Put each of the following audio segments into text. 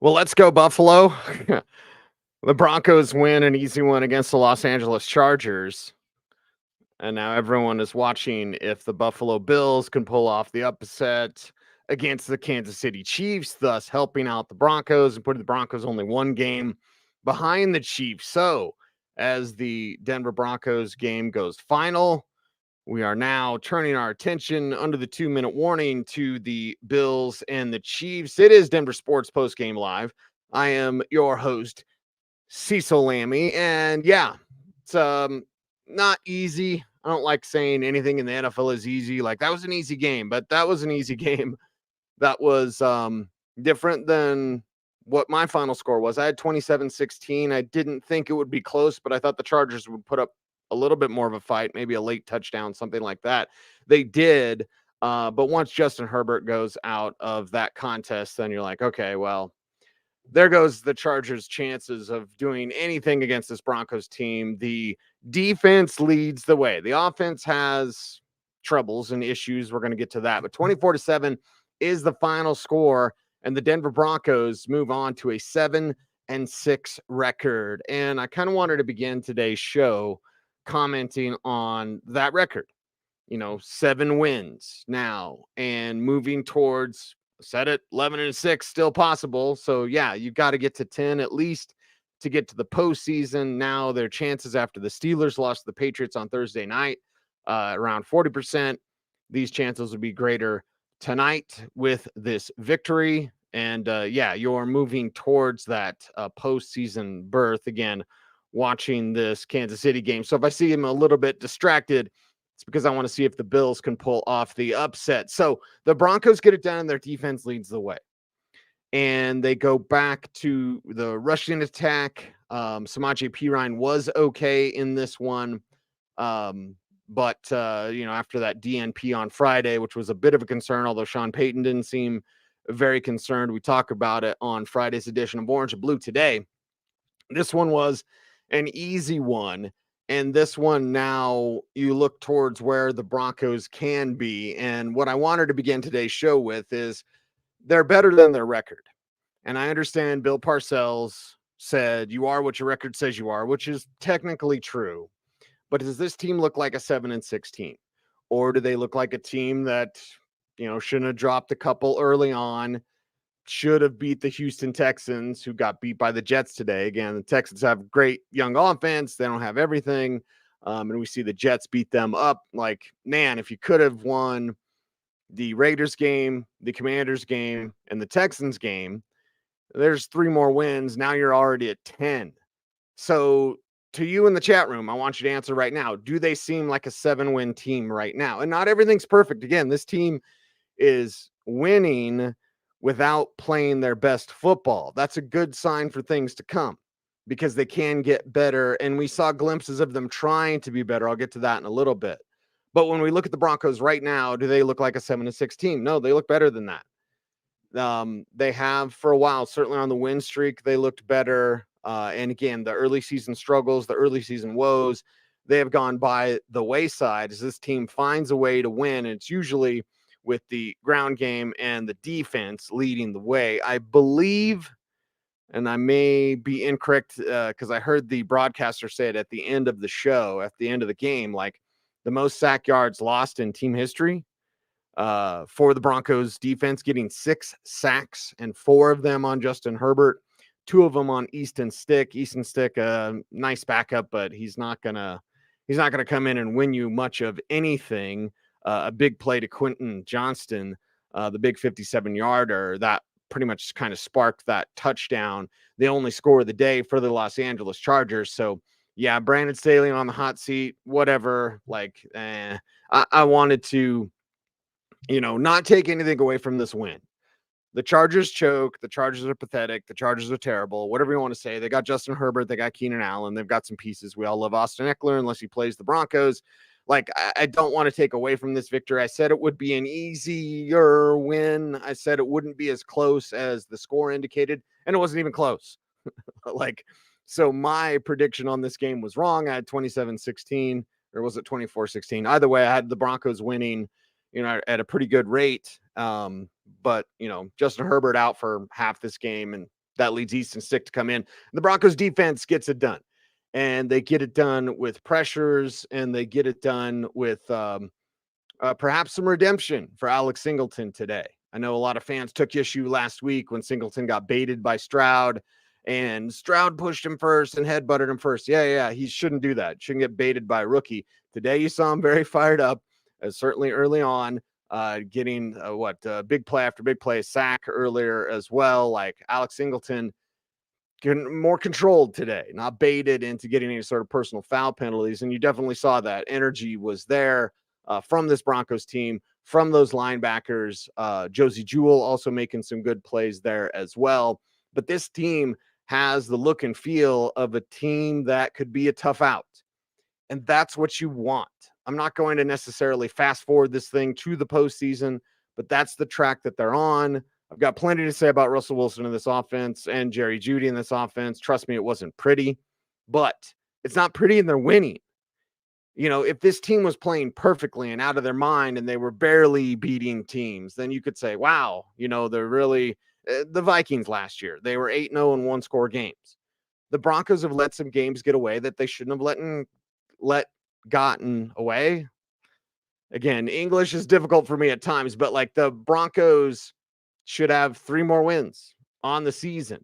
Well, let's go Buffalo. The Broncos win an easy one against the Los Angeles Chargers. And now everyone is watching if the Buffalo Bills can pull off the upset against the Kansas City Chiefs, thus helping out the Broncos and putting the Broncos only one game behind the Chiefs. So, as the Denver Broncos game goes final, we are now turning our attention under the 2-minute warning to the Bills and the Chiefs. It is Denver Sports Postgame Live. I am your host, Cecil Lammey. And yeah, it's not easy. I don't like saying anything in the NFL is easy. Like that was an easy game, but that was an easy game. That was different than what my final score was. I had 27-16. I didn't think it would be close, but I thought the Chargers would put up a little bit more of a fight, maybe a late touchdown, something like that. They did. But once Justin Herbert goes out of that contest, then you're like, okay, well, there goes the Chargers' chances of doing anything against this Broncos team. The defense leads the way. The offense has troubles and issues. We're going to get to that. But 24-7 is the final score, and the Denver Broncos move on to a 7-6 record. And I kind of wanted to begin today's show commenting on that record. 7 wins now and moving towards, said it, 11-6 still possible. So yeah, you got to get to 10 at least to get to the postseason. Now their chances after the Steelers lost to the Patriots on Thursday night, around 40%. These chances would be greater tonight with this victory. And yeah, you're moving towards that postseason berth again, watching this Kansas City game. So if I see him a little bit distracted, it's because I want to see if the Bills can pull off the upset. So the Broncos get it done and their defense leads the way. And they go back to the rushing attack. Samaje Perine was okay in this one. But after that DNP on Friday, which was a bit of a concern, although Sean Payton didn't seem very concerned. We talk about it on Friday's edition of Orange and Blue today. This one was an easy one. And this one, now you look towards where the Broncos can be. And what I wanted to begin today's show with is they're better than their record. And I understand Bill Parcells said, you are what your record says you are, which is technically true. But does this team look like a 7-6 team? Or do they look like a team that, shouldn't have dropped a couple early on, should have beat the Houston Texans, who got beat by the Jets today? Again, the Texans have great young offense. They don't have everything. And we see the Jets beat them up. Like, man, if you could have won the Raiders game, the Commanders game, and the Texans game, there's 3 more wins. Now you're already at 10. So to you in the chat room, I want you to answer right now. Do they seem like a 7-win team right now? And not everything's perfect. Again, this team is winning without playing their best football. That's a good sign for things to come because they can get better. And we saw glimpses of them trying to be better. I'll get to that in a little bit. But when we look at the Broncos right now, do they look like a 7-6 team? No, they look better than that. They have for a while, certainly on the win streak, they looked better. And again, the early season struggles, the early season woes, they have gone by the wayside as this team finds a way to win. And it's usually with the ground game and the defense leading the way. I believe, and I may be incorrect because I heard the broadcaster say it at the end of the show, at the end of the game, like the most sack yards lost in team history for the Broncos defense, getting 6 sacks and 4 of them on Justin Herbert, 2 of them on Easton Stick. Easton Stick, nice backup, but he's not gonna come in and win you much of anything. A big play to Quentin Johnston, the big 57-yarder that pretty much kind of sparked that touchdown, the only score of the day for the Los Angeles Chargers. So yeah, Brandon Staley on the hot seat, whatever. Like, I wanted to, not take anything away from this win. The Chargers choke. The Chargers are pathetic. The Chargers are terrible. Whatever you want to say. They got Justin Herbert. They got Keenan Allen. They've got some pieces. We all love Austin Eckler unless he plays the Broncos. Like, I don't want to take away from this victory. I said it would be an easier win. I said it wouldn't be as close as the score indicated, and it wasn't even close. So my prediction on this game was wrong. I had 27-16, or was it 24-16? Either way, I had the Broncos winning, at a pretty good rate. But, Justin Herbert out for half this game, and that leads Easton Stick to come in. The Broncos defense gets it done, and they get it done with pressures, and they get it done with perhaps some redemption for Alex Singleton today. I know a lot of fans took issue last week when Singleton got baited by Stroud, and Stroud pushed him first and headbutted him first. Yeah, he shouldn't do that. Shouldn't get baited by a rookie. Today you saw him very fired up, certainly early on, getting big play after big play, sack earlier as well. Like Alex Singleton, more controlled today, not baited into getting any sort of personal foul penalties. And you definitely saw that energy was there from this Broncos team, from those linebackers. Josey Jewell also making some good plays there as well. But this team has the look and feel of a team that could be a tough out. And that's what you want. I'm not going to necessarily fast forward this thing to the postseason, but that's the track that they're on. I've got plenty to say about Russell Wilson in this offense and Jerry Jeudy in this offense. Trust me, it wasn't pretty, but it's not pretty and they're winning. You know, if this team was playing perfectly and out of their mind and they were barely beating teams, then you could say, wow, you know, they're really the Vikings last year. They were 8-0 in one-score games. The Broncos have let some games get away that they shouldn't have gotten away. Again, English is difficult for me at times, but like the Broncos should have 3 more wins on the season.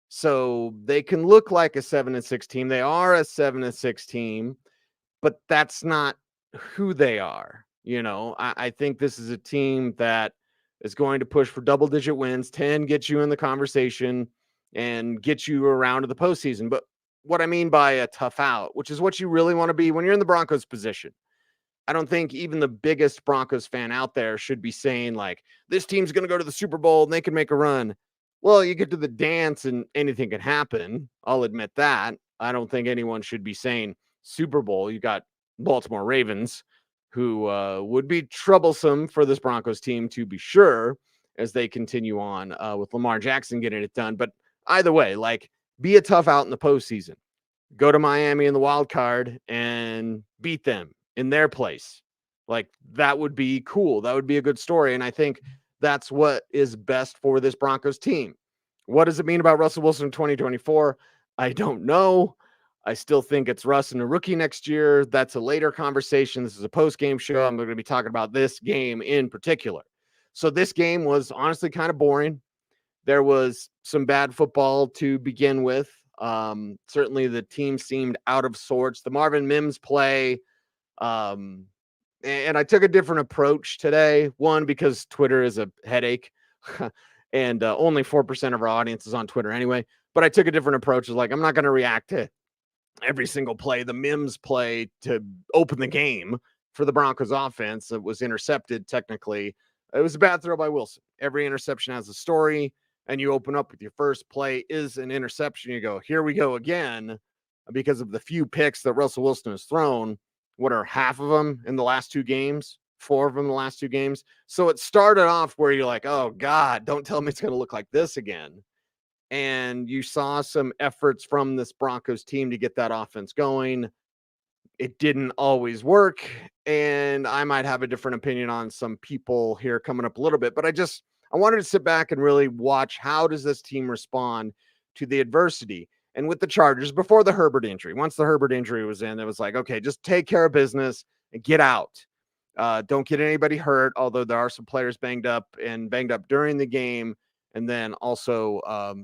So they can look like a 7-6 team. They are a 7-6 team, but that's not who they are. You know, I think this is a team that is going to push for double-digit wins. 10 gets you in the conversation and get you around to the postseason. But what I mean by a tough out, which is what you really want to be when you're in the Broncos position. I don't think even the biggest Broncos fan out there should be saying like, this team's going to go to the Super Bowl and they can make a run. Well, you get to the dance and anything can happen. I'll admit that. I don't think anyone should be saying Super Bowl. You got Baltimore Ravens, who would be troublesome for this Broncos team to be sure as they continue on with Lamar Jackson getting it done. But either way, like, be a tough out in the postseason. Go to Miami in the wild card and beat them in their place. Like, that would be cool. That would be a good story. And I think that's what is best for this Broncos team. What does it mean about Russell Wilson in 2024? I don't know. I still think it's Russ and a rookie next year. That's a later conversation. This is a post-game show. I'm going to be talking about this game in particular. So this game was honestly kind of boring. There was some bad football to begin with. Certainly the team seemed out of sorts. The Marvin Mims play, and I took a different approach today. One, because Twitter is a headache, and only 4% of our audience is on Twitter anyway. But I took a different approach. It's like, I'm not going to react to every single play. The Mims play to open the game for the Broncos offense that was intercepted technically. It was a bad throw by Wilson. Every interception has a story, and you open up with your first play is an interception. You go, here we go again, because of the few picks that Russell Wilson has thrown. What are half of them in the last 2 games? 4 of them in the last 2 games. So it started off where you're like, oh God, don't tell me it's going to look like this again. And you saw some efforts from this Broncos team to get that offense going. It didn't always work. And I might have a different opinion on some people here coming up a little bit, but I wanted to sit back and really watch, how does this team respond to the adversity? And with the Chargers, before the Herbert injury, once the Herbert injury was in, it was like, okay, just take care of business and get out. Don't get anybody hurt, although there are some players banged up during the game. And then also,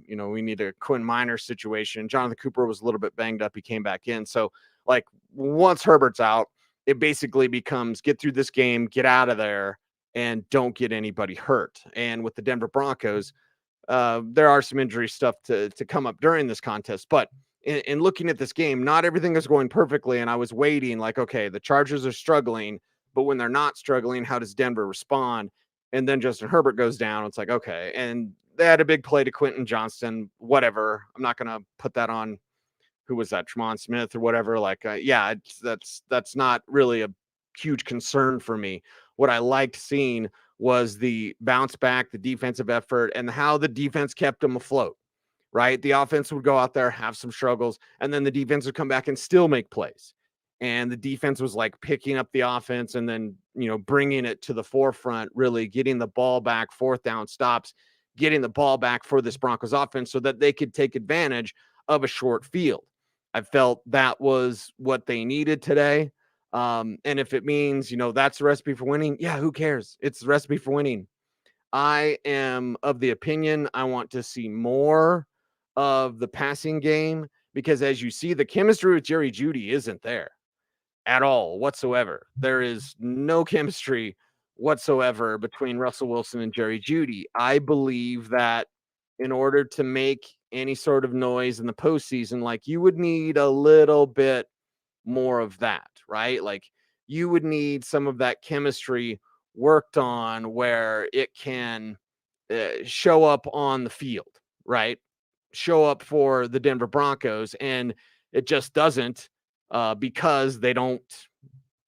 we need a Quinn Minor situation. Jonathan Cooper was a little bit banged up. He came back in. So, like, once Herbert's out, it basically becomes get through this game, get out of there, and don't get anybody hurt. And with the Denver Broncos, there are some injury stuff to come up during this contest. But in looking at this game, not everything is going perfectly. And I was waiting like, okay, the Chargers are struggling, but when they're not struggling, how does Denver respond? And then Justin Herbert goes down. It's like, okay. And they had a big play to Quentin Johnston, whatever. I'm not going to put that on, who was that, Tremont Smith or whatever. Like, that's not really a huge concern for me. What I liked seeing was the bounce back, the defensive effort, and how the defense kept them afloat, right? The offense would go out there, have some struggles, and then the defense would come back and still make plays. And the defense was like picking up the offense and then, bringing it to the forefront, really getting the ball back, 4th down stops, getting the ball back for this Broncos offense so that they could take advantage of a short field. I felt that was what they needed today. And if it means, that's the recipe for winning, yeah, who cares? It's the recipe for winning. I am of the opinion I want to see more of the passing game because as you see, the chemistry with Jerry Jeudy isn't there at all whatsoever. There is no chemistry whatsoever between Russell Wilson and Jerry Jeudy. I believe that in order to make any sort of noise in the postseason, like you would need a little bit more of that, right? Like you would need some of that chemistry worked on where it can show up on the field, right? Show up for the Denver Broncos, and it just doesn't because they don't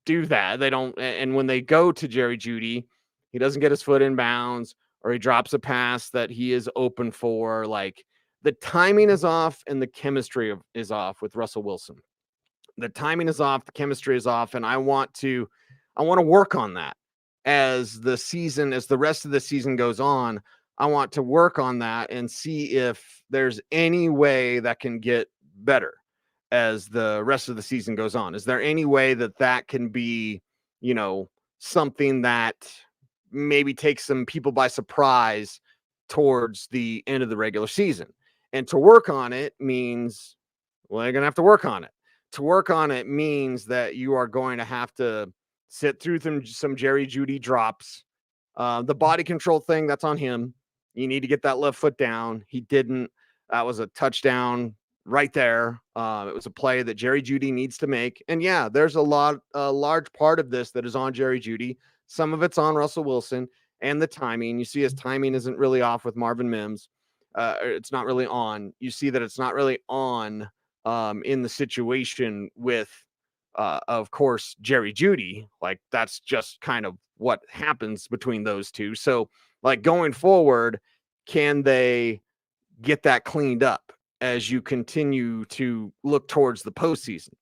do that. They don't, and when they go to Jerry Jeudy, he doesn't get his foot in bounds or he drops a pass that he is open for. Like the timing is off and the chemistry is off with Russell Wilson. The timing is off, the chemistry is off, and I want to work on that as the rest of the season goes on. I want to work on that and see if there's any way that can get better as the rest of the season goes on. Is there any way that can be, something that maybe takes some people by surprise towards the end of the regular season? And to work on it means, well, you're going to have to work on it. To work on it means that you are going to have to sit through some Jerry Jeudy drops. The body control thing, that's on him. You need to get that left foot down. He didn't. That was a touchdown right there. It was a play that Jerry Jeudy needs to make. And yeah, there's a large part of this that is on Jerry Jeudy. Some of it's on Russell Wilson and the timing. You see his timing isn't really off with Marvin Mims. It's not really on. You see that it's not really on in the situation with, of course, Jerry Jeudy. Like that's just kind of what happens between those two. So like going forward, can they get that cleaned up as you continue to look towards the postseason?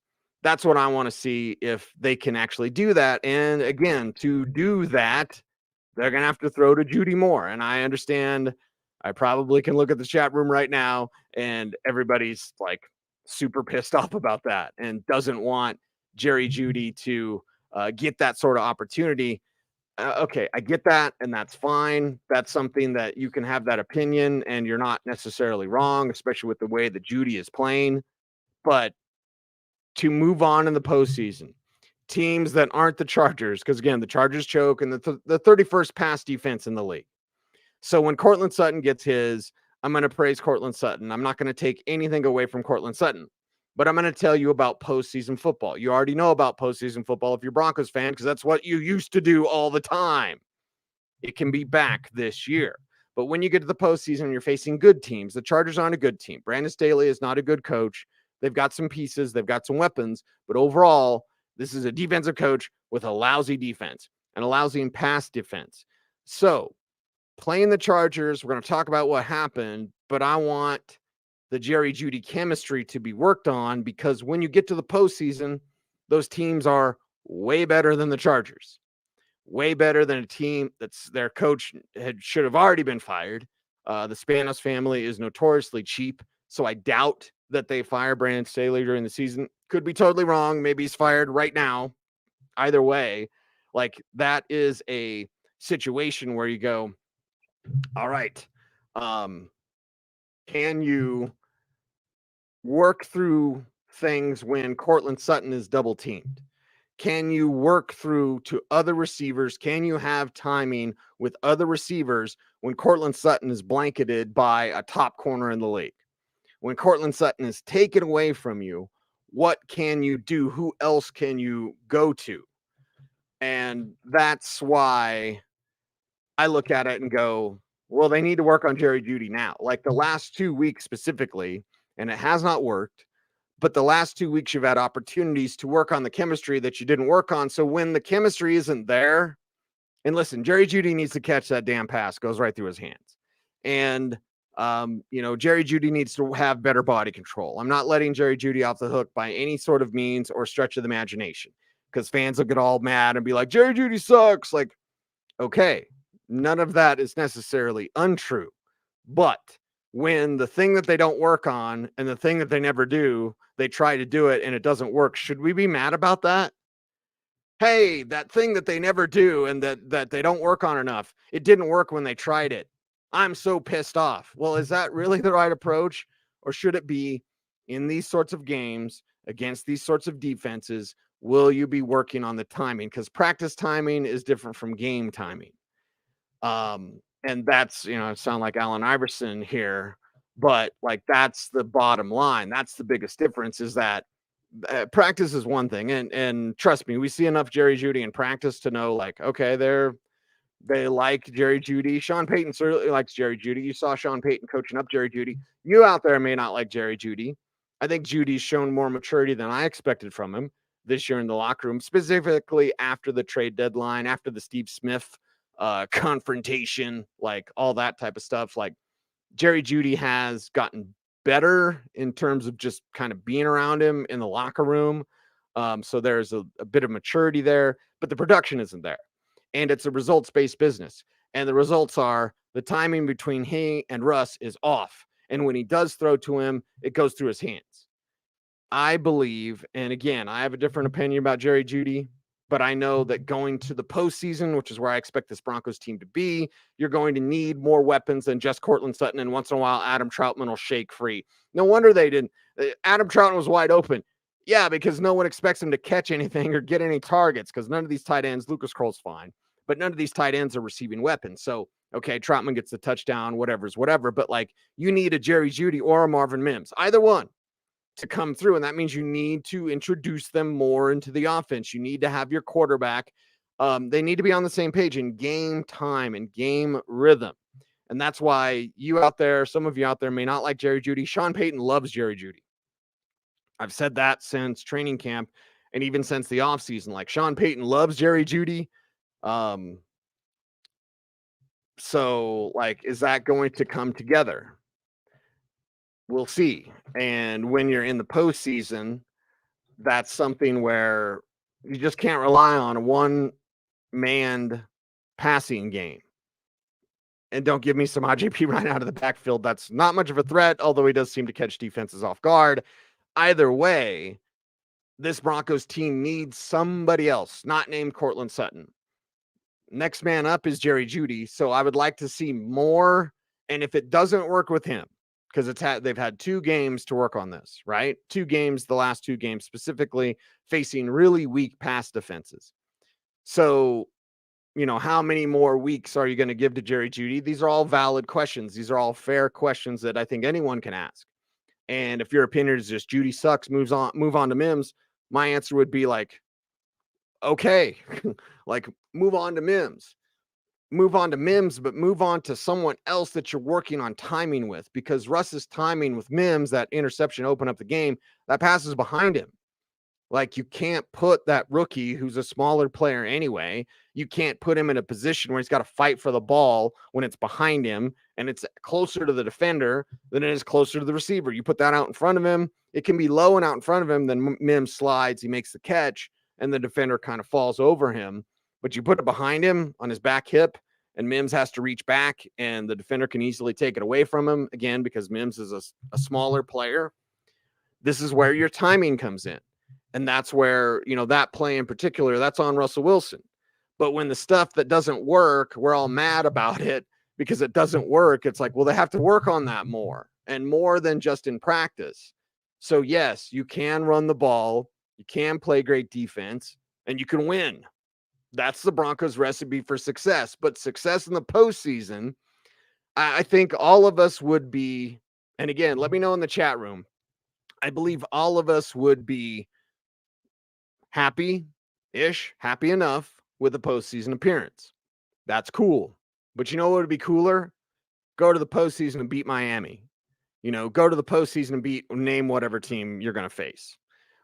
That's what I want to see, if they can actually do that. And again, to do that, they're going to have to throw to Jeudy more. And I understand, I probably can look at the chat room right now and everybody's like super pissed off about that and doesn't want Jerry Jeudy to get that sort of opportunity. Okay, I get that, and that's fine. That's something that you can have that opinion, and you're not necessarily wrong, especially with the way that Jeudy is playing. But to move on in the postseason, teams that aren't the Chargers, because again, the Chargers choke and the 31st pass defense in the league. So when Courtland Sutton gets his, I'm going to praise Courtland Sutton. I'm not going to take anything away from Courtland Sutton, but I'm going to tell you about postseason football. You already know about postseason football if you're Broncos fan, because that's what you used to do all the time. It can be back this year. But when you get to the postseason, you're facing good teams. The Chargers aren't a good team. Brandon Staley is not a good coach. They've got some pieces. They've got some weapons. But overall, this is a defensive coach with a lousy defense and a lousy pass defense. So playing the Chargers, we're going to talk about what happened, but I want the Jerry Jeudy chemistry to be worked on, because when you get to the postseason, those teams are way better than the Chargers, way better than a team that's their coach should have already been fired. The Spanos family is notoriously cheap, so I doubt that they fire Brandon Staley during the season. Could be totally wrong. Maybe he's fired right now. Either way, like that is a situation where you go, all right, can you work through things when Courtland Sutton is double teamed? Can you work through to other receivers? Can you have timing with other receivers when Courtland Sutton is blanketed by a top corner in the league? When Courtland Sutton is taken away from you, what can you do? Who else can you go to? And that's why I look at it and go, well, they need to work on Jerry Jeudy now. Like the last 2 weeks specifically, and it has not worked, but the last 2 weeks you've had opportunities to work on the chemistry that you didn't work on. So when the chemistry isn't there, and listen, Jerry Jeudy needs to catch that damn pass, goes right through his hands. And, Jerry Jeudy needs to have better body control. I'm not letting Jerry Jeudy off the hook by any sort of means or stretch of the imagination, because fans will get all mad and be like, Jerry Jeudy sucks. Like, okay, none of that is necessarily untrue. But when the thing that they don't work on and the thing that they never do, they try to do it and it doesn't work, should we be mad about that? Hey, that thing that they never do and that they don't work on enough, it didn't work when they tried it. I'm so pissed off. Well, is that really the right approach? Or should it be in these sorts of games against these sorts of defenses? Will you be working on the timing? Because practice timing is different from game timing. And that's, I sound like Allen Iverson here, but like that's the bottom line. That's the biggest difference is that practice is one thing. And trust me, we see enough Jerry Jeudy in practice to know like, okay, they like Jerry Jeudy. Sean Payton certainly likes Jerry Jeudy. You saw Sean Payton coaching up Jerry Jeudy. You out there may not like Jerry Jeudy. I think Judy's shown more maturity than I expected from him this year in the locker room, specifically after the trade deadline, after the Steve Smith confrontation, like all that type of stuff. Like Jerry Jeudy has gotten better in terms of just kind of being around him in the locker room. So there's a bit of maturity there, but the production isn't there. And it's a results-based business. And the results are the timing between he and Russ is off. And when he does throw to him, it goes through his hands. I believe, and again, I have a different opinion about Jerry Jeudy, but I know that going to the postseason, which is where I expect this Broncos team to be, you're going to need more weapons than just Courtland Sutton. And once in a while, Adam Troutman will shake free. No wonder they didn't. Adam Troutman was wide open. Yeah, because no one expects him to catch anything or get any targets because none of these tight ends, Lucas Kroll's fine, but none of these tight ends are receiving weapons. So, okay, Troutman gets the touchdown, whatever's whatever. But like you need a Jerry Jeudy or a Marvin Mims, either one, to come through. And that means you need to introduce them more into the offense. You need to have your quarterback. They need to be on the same page in game time and game rhythm. And that's why you out there, some of you out there may not like Jerry Jeudy. Sean Payton loves Jerry Jeudy. I've said that since training camp and even since the offseason. Like Sean Payton loves Jerry Jeudy. So like, is that going to come together? We'll see. And when you're in the postseason, that's something where you just can't rely on a one-manned passing game. And don't give me some IJP right out of the backfield. That's not much of a threat, although he does seem to catch defenses off guard. Either way, this Broncos team needs somebody else, not named Courtland Sutton. Next man up is Jerry Jeudy. So I would like to see more. And if it doesn't work with him, because they've had 2 games to work on this, right? 2 games, the last 2 games specifically, facing really weak pass defenses. So, how many more weeks are you going to give to Jerry Jeudy? These are all valid questions. These are all fair questions that I think anyone can ask. And if your opinion is just Jeudy sucks, move on to Mims, my answer would be like, okay, like move on to Mims. Move on to Mims, but move on to someone else that you're working on timing with, because Russ's timing with Mims, that interception open up the game, that pass is behind him. Like you can't put that rookie who's a smaller player anyway, you can't put him in a position where he's got to fight for the ball when it's behind him and it's closer to the defender than it is closer to the receiver. You put that out in front of him, it can be low and out in front of him, then Mims slides, he makes the catch, and the defender kind of falls over him. But you put it behind him on his back hip, and Mims has to reach back, and the defender can easily take it away from him, again, because Mims is a smaller player. This is where your timing comes in. And that's where, that play in particular, that's on Russell Wilson. But when the stuff that doesn't work, we're all mad about it because it doesn't work. It's like, well, they have to work on that more and more than just in practice. So, yes, you can run the ball, you can play great defense, and you can win. That's the Broncos' recipe for success. But success in the postseason, I think all of us would be, and again, let me know in the chat room, I believe all of us would be happy enough with a postseason appearance. That's cool. But you know what would be cooler? Go to the postseason and beat Miami. Go to the postseason and name whatever team you're going to face,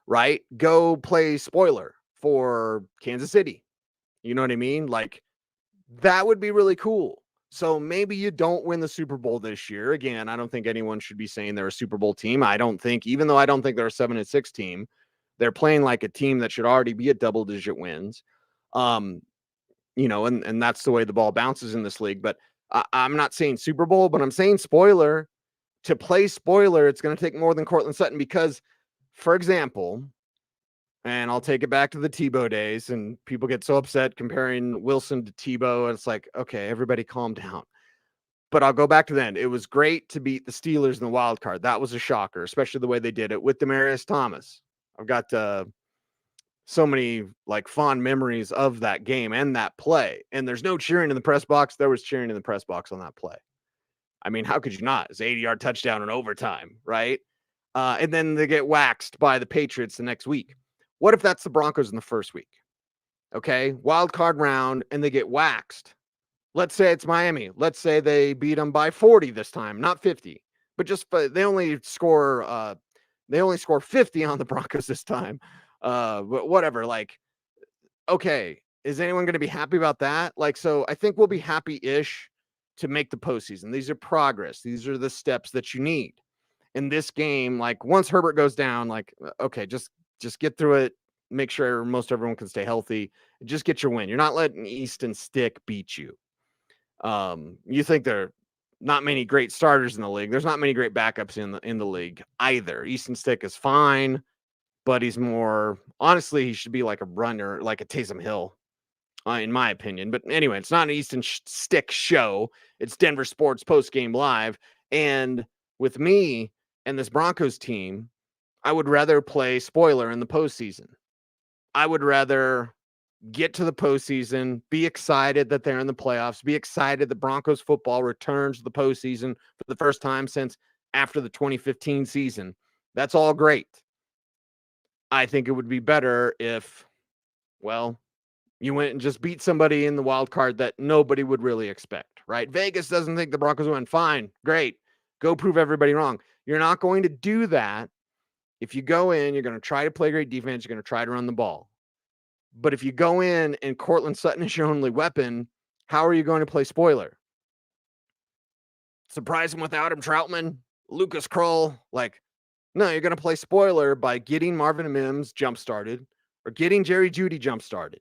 right? Go play spoiler for Kansas City. You know what I mean? Like, that would be really cool. So maybe you don't win the Super Bowl this year. Again, I don't think anyone should be saying they're a Super Bowl team. Even though I don't think they're a 7-6 team, they're playing like a team that should already be at double-digit wins. And that's the way the ball bounces in this league. But I'm not saying Super Bowl, but I'm saying spoiler. To play spoiler, it's going to take more than Courtland Sutton because, for example, and I'll take it back to the Tebow days, and people get so upset comparing Wilson to Tebow. And it's like, okay, everybody calm down. But I'll go back to then. It was great to beat the Steelers in the wild card. That was a shocker, especially the way they did it with Demaryius Thomas. I've got so many like fond memories of that game and that play. And there's no cheering in the press box. There was cheering in the press box on that play. I mean, how could you not? It's an 80-yard touchdown in overtime, right? And then they get waxed by the Patriots the next week. What if that's the Broncos in the first week? Okay, wild card round, and they get waxed. Let's say it's Miami. Let's say they beat them by 40 this time, not 50, but just they only score 50 on the Broncos this time. But whatever. Like, okay, is anyone going to be happy about that? Like, so I think we'll be happy-ish to make the postseason. These are progress. These are the steps that you need in this game. Like, once Herbert goes down, like, okay, just get through it. Make sure most everyone can stay healthy. Just get your win. You're not letting Easton Stick beat you. You think there are not many great starters in the league. There's not many great backups in the league either. Easton Stick is fine, but he's more, honestly, he should be like a runner, like a Taysom Hill, in my opinion. But anyway, it's not an Easton Stick show. It's Denver Sports Postgame Live. And with me and this Broncos team, I would rather play spoiler in the postseason. I would rather get to the postseason, be excited that they're in the playoffs, be excited that Broncos football returns to the postseason for the first time since after the 2015 season. That's all great. I think it would be better if, well, you went and just beat somebody in the wild card that nobody would really expect, right? Vegas doesn't think the Broncos win. Fine, great. Go prove everybody wrong. You're not going to do that. If you go in, you're going to try to play great defense. You're going to try to run the ball. But if you go in and Courtland Sutton is your only weapon, how are you going to play spoiler? Surprise him with Adam Troutman, Lucas Krull. Like, no, you're going to play spoiler by getting Marvin Mims jump-started or getting Jerry Jeudy jump-started.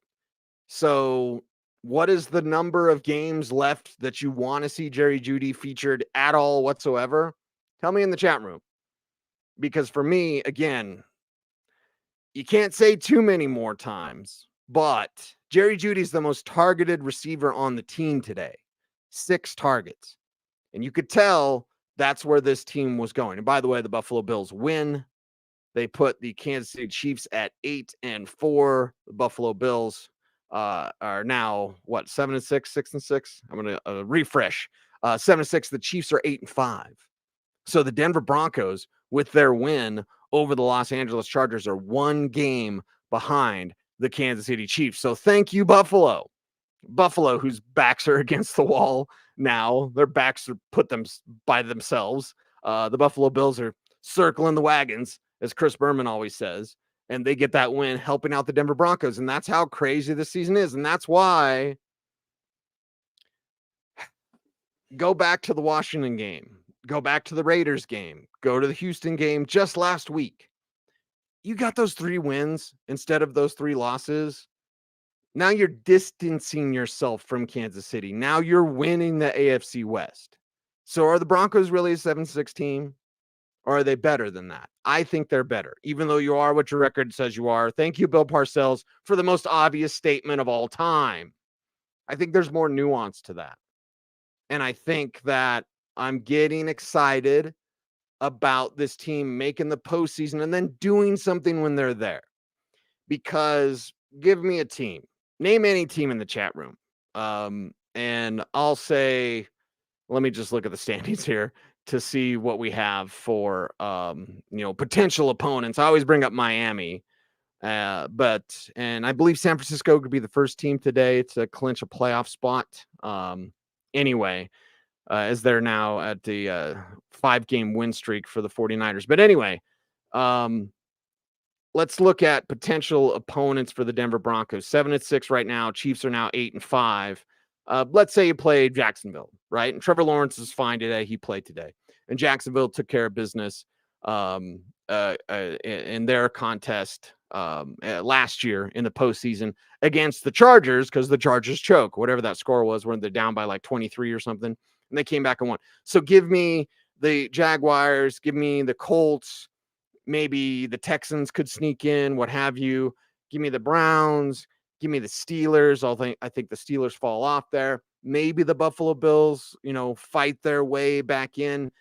So what is the number of games left that you want to see Jerry Jeudy featured at all whatsoever? Tell me in the chat room. Because for me, again, you can't say too many more times, but Jerry Jeudy's the most targeted receiver on the team today. 6 targets. And you could tell that's where this team was going. And by the way, the Buffalo Bills win. They put the Kansas City Chiefs at 8-4. The Buffalo Bills are now, 7-6, 6-6? I'm going to refresh. 7-6. The Chiefs are 8-5. So the Denver Broncos, with their win over the Los Angeles Chargers, are 1 game behind the Kansas City Chiefs. So thank you, Buffalo. Buffalo, whose backs are against the wall now. Their backs are put them by themselves. The Buffalo Bills are circling the wagons, as Chris Berman always says, and they get that win helping out the Denver Broncos. And that's how crazy this season is. And that's why go back to the Washington game. Go back to the Raiders game. Go to the Houston game just last week. You got those 3 wins instead of those 3 losses. Now you're distancing yourself from Kansas City. Now you're winning the AFC West. So are the Broncos really a 7-6 team? Or are they better than that? I think they're better, even though you are what your record says you are. Thank you, Bill Parcells, for the most obvious statement of all time. I think there's more nuance to that. And I think that I'm getting excited about this team making the postseason and then doing something when they're there. Because give me a team. Name any team in the chat room. And I'll say, let me just look at the standings here to see what we have for, potential opponents. I always bring up Miami. But I believe San Francisco could be the first team today to clinch a playoff spot. Anyway, as they're now at the 5-game win streak for the 49ers. But anyway, let's look at potential opponents for the Denver Broncos. 7-6 right now. Chiefs are now 8-5. Let's say you play Jacksonville, right? And Trevor Lawrence is fine today. He played today. And Jacksonville took care of business in their contest last year in the postseason against the Chargers, because the Chargers choke, whatever that score was, when they're down by like 23 or something, and they came back and won. So give me the Jaguars, give me the Colts, maybe the Texans could sneak in, what have you. Give me the Browns, give me the Steelers. I think the Steelers fall off there. Maybe the Buffalo Bills, fight their way back in.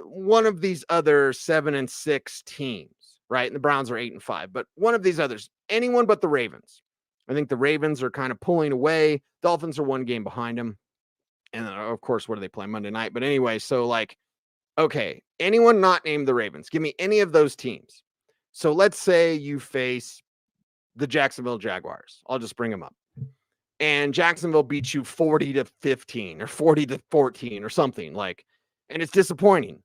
One of these other 7-6 teams, right? And the Browns are 8-5, but one of these others, anyone but the Ravens. I think the Ravens are kind of pulling away. Dolphins are one game behind them. And of course, what do they play Monday night? But anyway, so okay, anyone not named the Ravens, give me any of those teams. So let's say you face the Jacksonville Jaguars. I'll just bring them up. And Jacksonville beats you 40-15 or 40-14 or something and it's disappointing.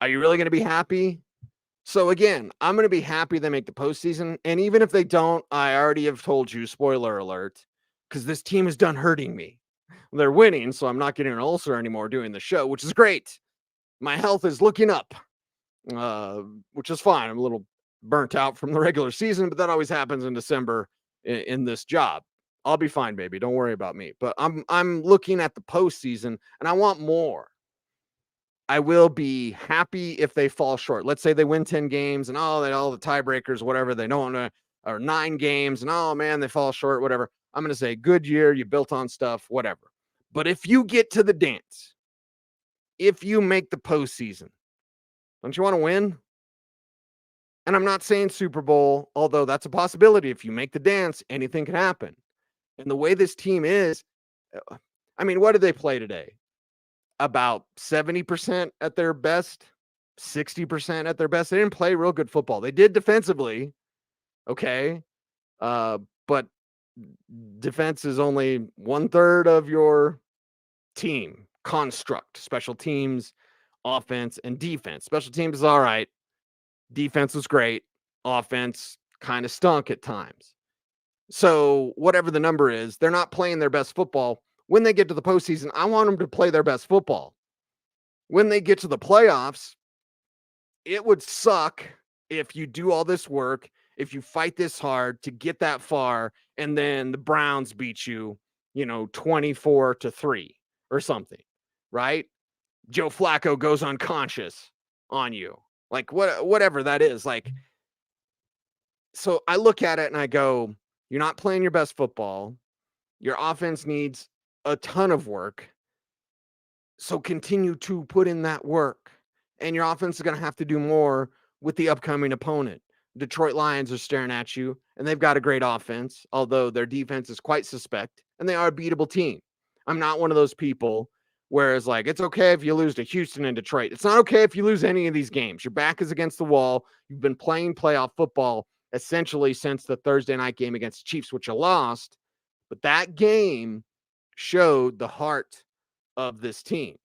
Are you really going to be happy? So again, I'm going to be happy they make the postseason. And even if they don't, I already have told you, spoiler alert, because this team is done hurting me. They're winning, so I'm not getting an ulcer anymore doing the show, which is great. My health is looking up, which is fine. I'm a little burnt out from the regular season, but that always happens in December in this job. I'll be fine, baby. Don't worry about me. But I'm looking at the postseason, and I want more. I will be happy if they fall short. Let's say they win 10 games and all the tiebreakers, whatever, they don't know, or 9 games and oh man, they fall short, whatever. I'm going to say good year, you built on stuff, whatever. But if you get to the dance, if you make the postseason, don't you want to win? And I'm not saying Super Bowl, although that's a possibility. If you make the dance, anything can happen. And the way this team is, what did they play today? About 70% at their best, 60% at their best. They didn't play real good football. They did defensively, okay, but defense is only 1/3 of your team construct. Special teams, offense, and defense. Special teams is all right. Defense was great. Offense kind of stunk at times. So whatever the number is, they're not playing their best football. When they get to the postseason, I want them to play their best football. When they get to the playoffs, it would suck if you do all this work, if you fight this hard to get that far, and then the Browns beat you, 24-3 or something, right? Joe Flacco goes unconscious on you. Whatever that is. So I look at it and I go, you're not playing your best football. Your offense needs a ton of work. So continue to put in that work. And your offense is going to have to do more with the upcoming opponent. Detroit Lions are staring at you, and they've got a great offense, although their defense is quite suspect, and they are a beatable team. I'm not one of those people where it's it's okay if you lose to Houston and Detroit. It's not okay if you lose any of these games. Your back is against the wall. You've been playing playoff football essentially since the Thursday night game against the Chiefs, which you lost. But that game showed the heart of this team,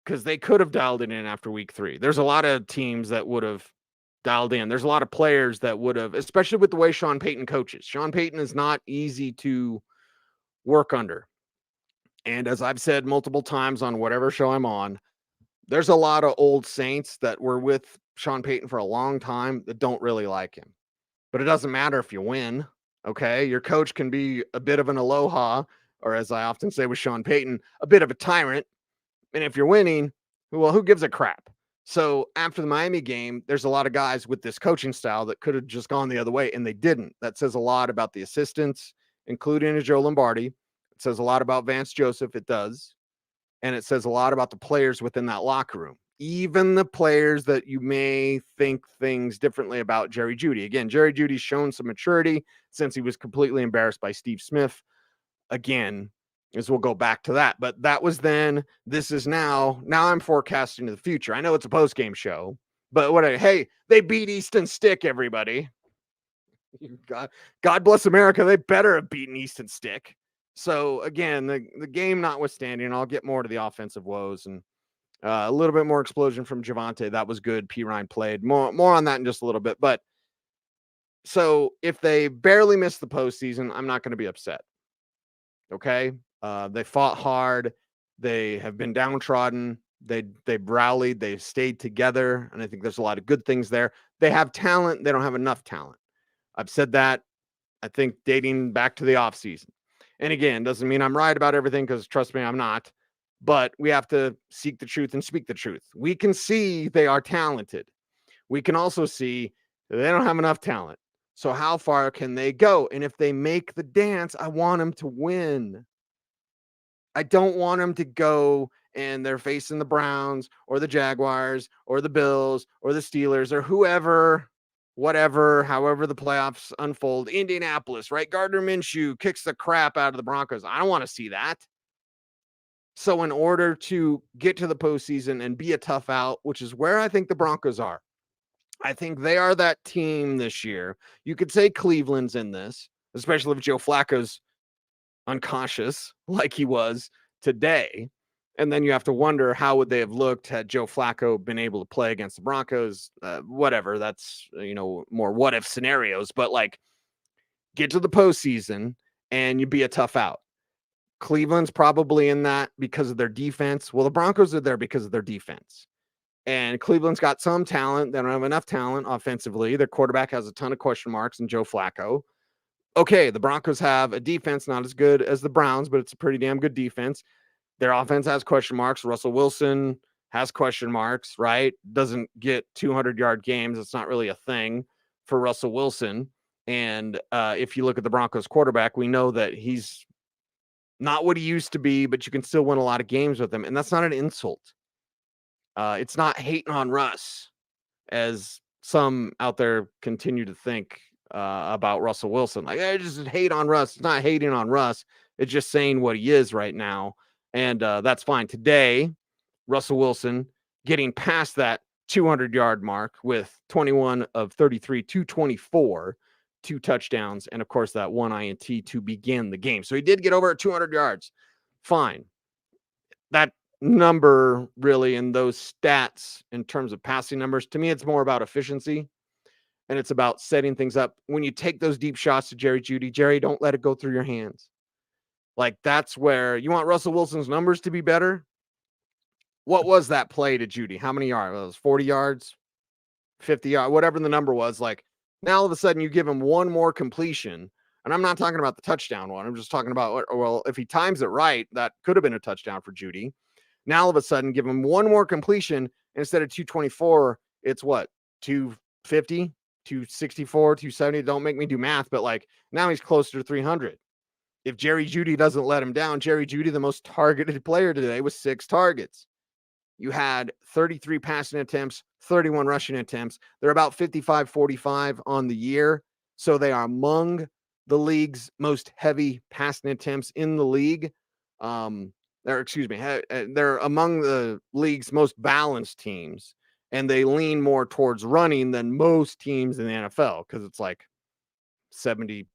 because they could have dialed it in after week 3. There's a lot of teams that would have dialed in. There's a lot of players that would have, especially with the way Sean Payton coaches. Sean Payton is not easy to work under. And as I've said multiple times on whatever show I'm on, there's a lot of old Saints that were with Sean Payton for a long time that don't really like him. But it doesn't matter if you win, okay? Your coach can be a bit of an aloha, or as I often say with Sean Payton, a bit of a tyrant. And if you're winning, well, who gives a crap? So after the Miami game, there's a lot of guys with this coaching style that could have just gone the other way, and they didn't. That says a lot about the assistants, including Joe Lombardi. It says a lot about Vance Joseph. It does. And it says a lot about the players within that locker room. Even the players that you may think things differently about Jerry Jeudy. Again, Jerry Jeudy's shown some maturity since he was completely embarrassed by Steve Smith. Again, as we'll go back to that. But that was then. This is now. Now I'm forecasting to the future. I know it's a post-game show, but hey, they beat Easton Stick, everybody. God bless America. They better have beaten Easton Stick. So again, the game notwithstanding, I'll get more to the offensive woes and a little bit more explosion from Javonte. That was good. P. Ryan played more on that in just a little bit. But so if they barely miss the postseason, I'm not going to be upset. Okay. They fought hard. They have been downtrodden. They've rallied. They've stayed together. And I think there's a lot of good things there. They have talent. They don't have enough talent. I've said that, I think, dating back to the offseason. And again, doesn't mean I'm right about everything, because trust me, I'm not. But we have to seek the truth and speak the truth. We can see they are talented. We can also see they don't have enough talent. So how far can they go? And if they make the dance, I want them to win. I don't want them to go and they're facing the Browns or the Jaguars or the Bills or the Steelers or whoever, whatever, however the playoffs unfold. Indianapolis, right? Gardner Minshew kicks the crap out of the Broncos. I don't want to see that. So in order to get to the postseason and be a tough out, which is where I think the Broncos are, I think they are that team this year. You could say Cleveland's in this, especially if Joe Flacco's unconscious like he was today. And then you have to wonder, how would they have looked had Joe Flacco been able to play against the Broncos? Whatever. That's, more what if scenarios, but like, get to the postseason and you'd be a tough out. Cleveland's probably in that because of their defense. Well, the Broncos are there because of their defense. And Cleveland's got some talent. They don't have enough talent offensively. Their quarterback has a ton of question marks in Joe Flacco. Okay, the Broncos have a defense not as good as the Browns, but it's a pretty damn good defense. Their offense has question marks. Russell Wilson has question marks, right? Doesn't get 200-yard games. It's not really a thing for Russell Wilson. And if you look at the Broncos quarterback, we know that he's not what he used to be, but you can still win a lot of games with him. And that's not an insult. It's not hating on Russ, as some out there continue to think about Russell Wilson. Like, I just hate on Russ. It's not hating on Russ. It's just saying what he is right now. And that's fine. Today, Russell Wilson getting past that 200-yard mark with 21 of 33, 224, 2 touchdowns, and of course that 1 INT to begin the game. So he did get over at 200 yards. Fine. That number really, in those stats in terms of passing numbers, to me, it's more about efficiency. And it's about setting things up. When you take those deep shots to Jeudy, Jerry, don't let it go through your hands. Like, that's where you want Russell Wilson's numbers to be better. What was that play to Jeudy? How many yards? It was 40 yards, 50 yards, whatever the number was. Like, now all of a sudden you give him one more completion. And I'm not talking about the touchdown one. I'm just talking about, well, if he times it right, that could have been a touchdown for Jeudy. Now all of a sudden give him one more completion. Instead of 224, it's what? 250? 264, 270. Don't make me do math, but like, now he's closer to 300. If Jerry Jeudy doesn't let him down, Jerry Jeudy, the most targeted player today, with 6 targets. You had 33 passing attempts, 31 rushing attempts. They're about 55-45 on the year. So they are among the league's most heavy passing attempts in the league. They're among the league's most balanced teams. And they lean more towards running than most teams in the NFL, because it's like 70-30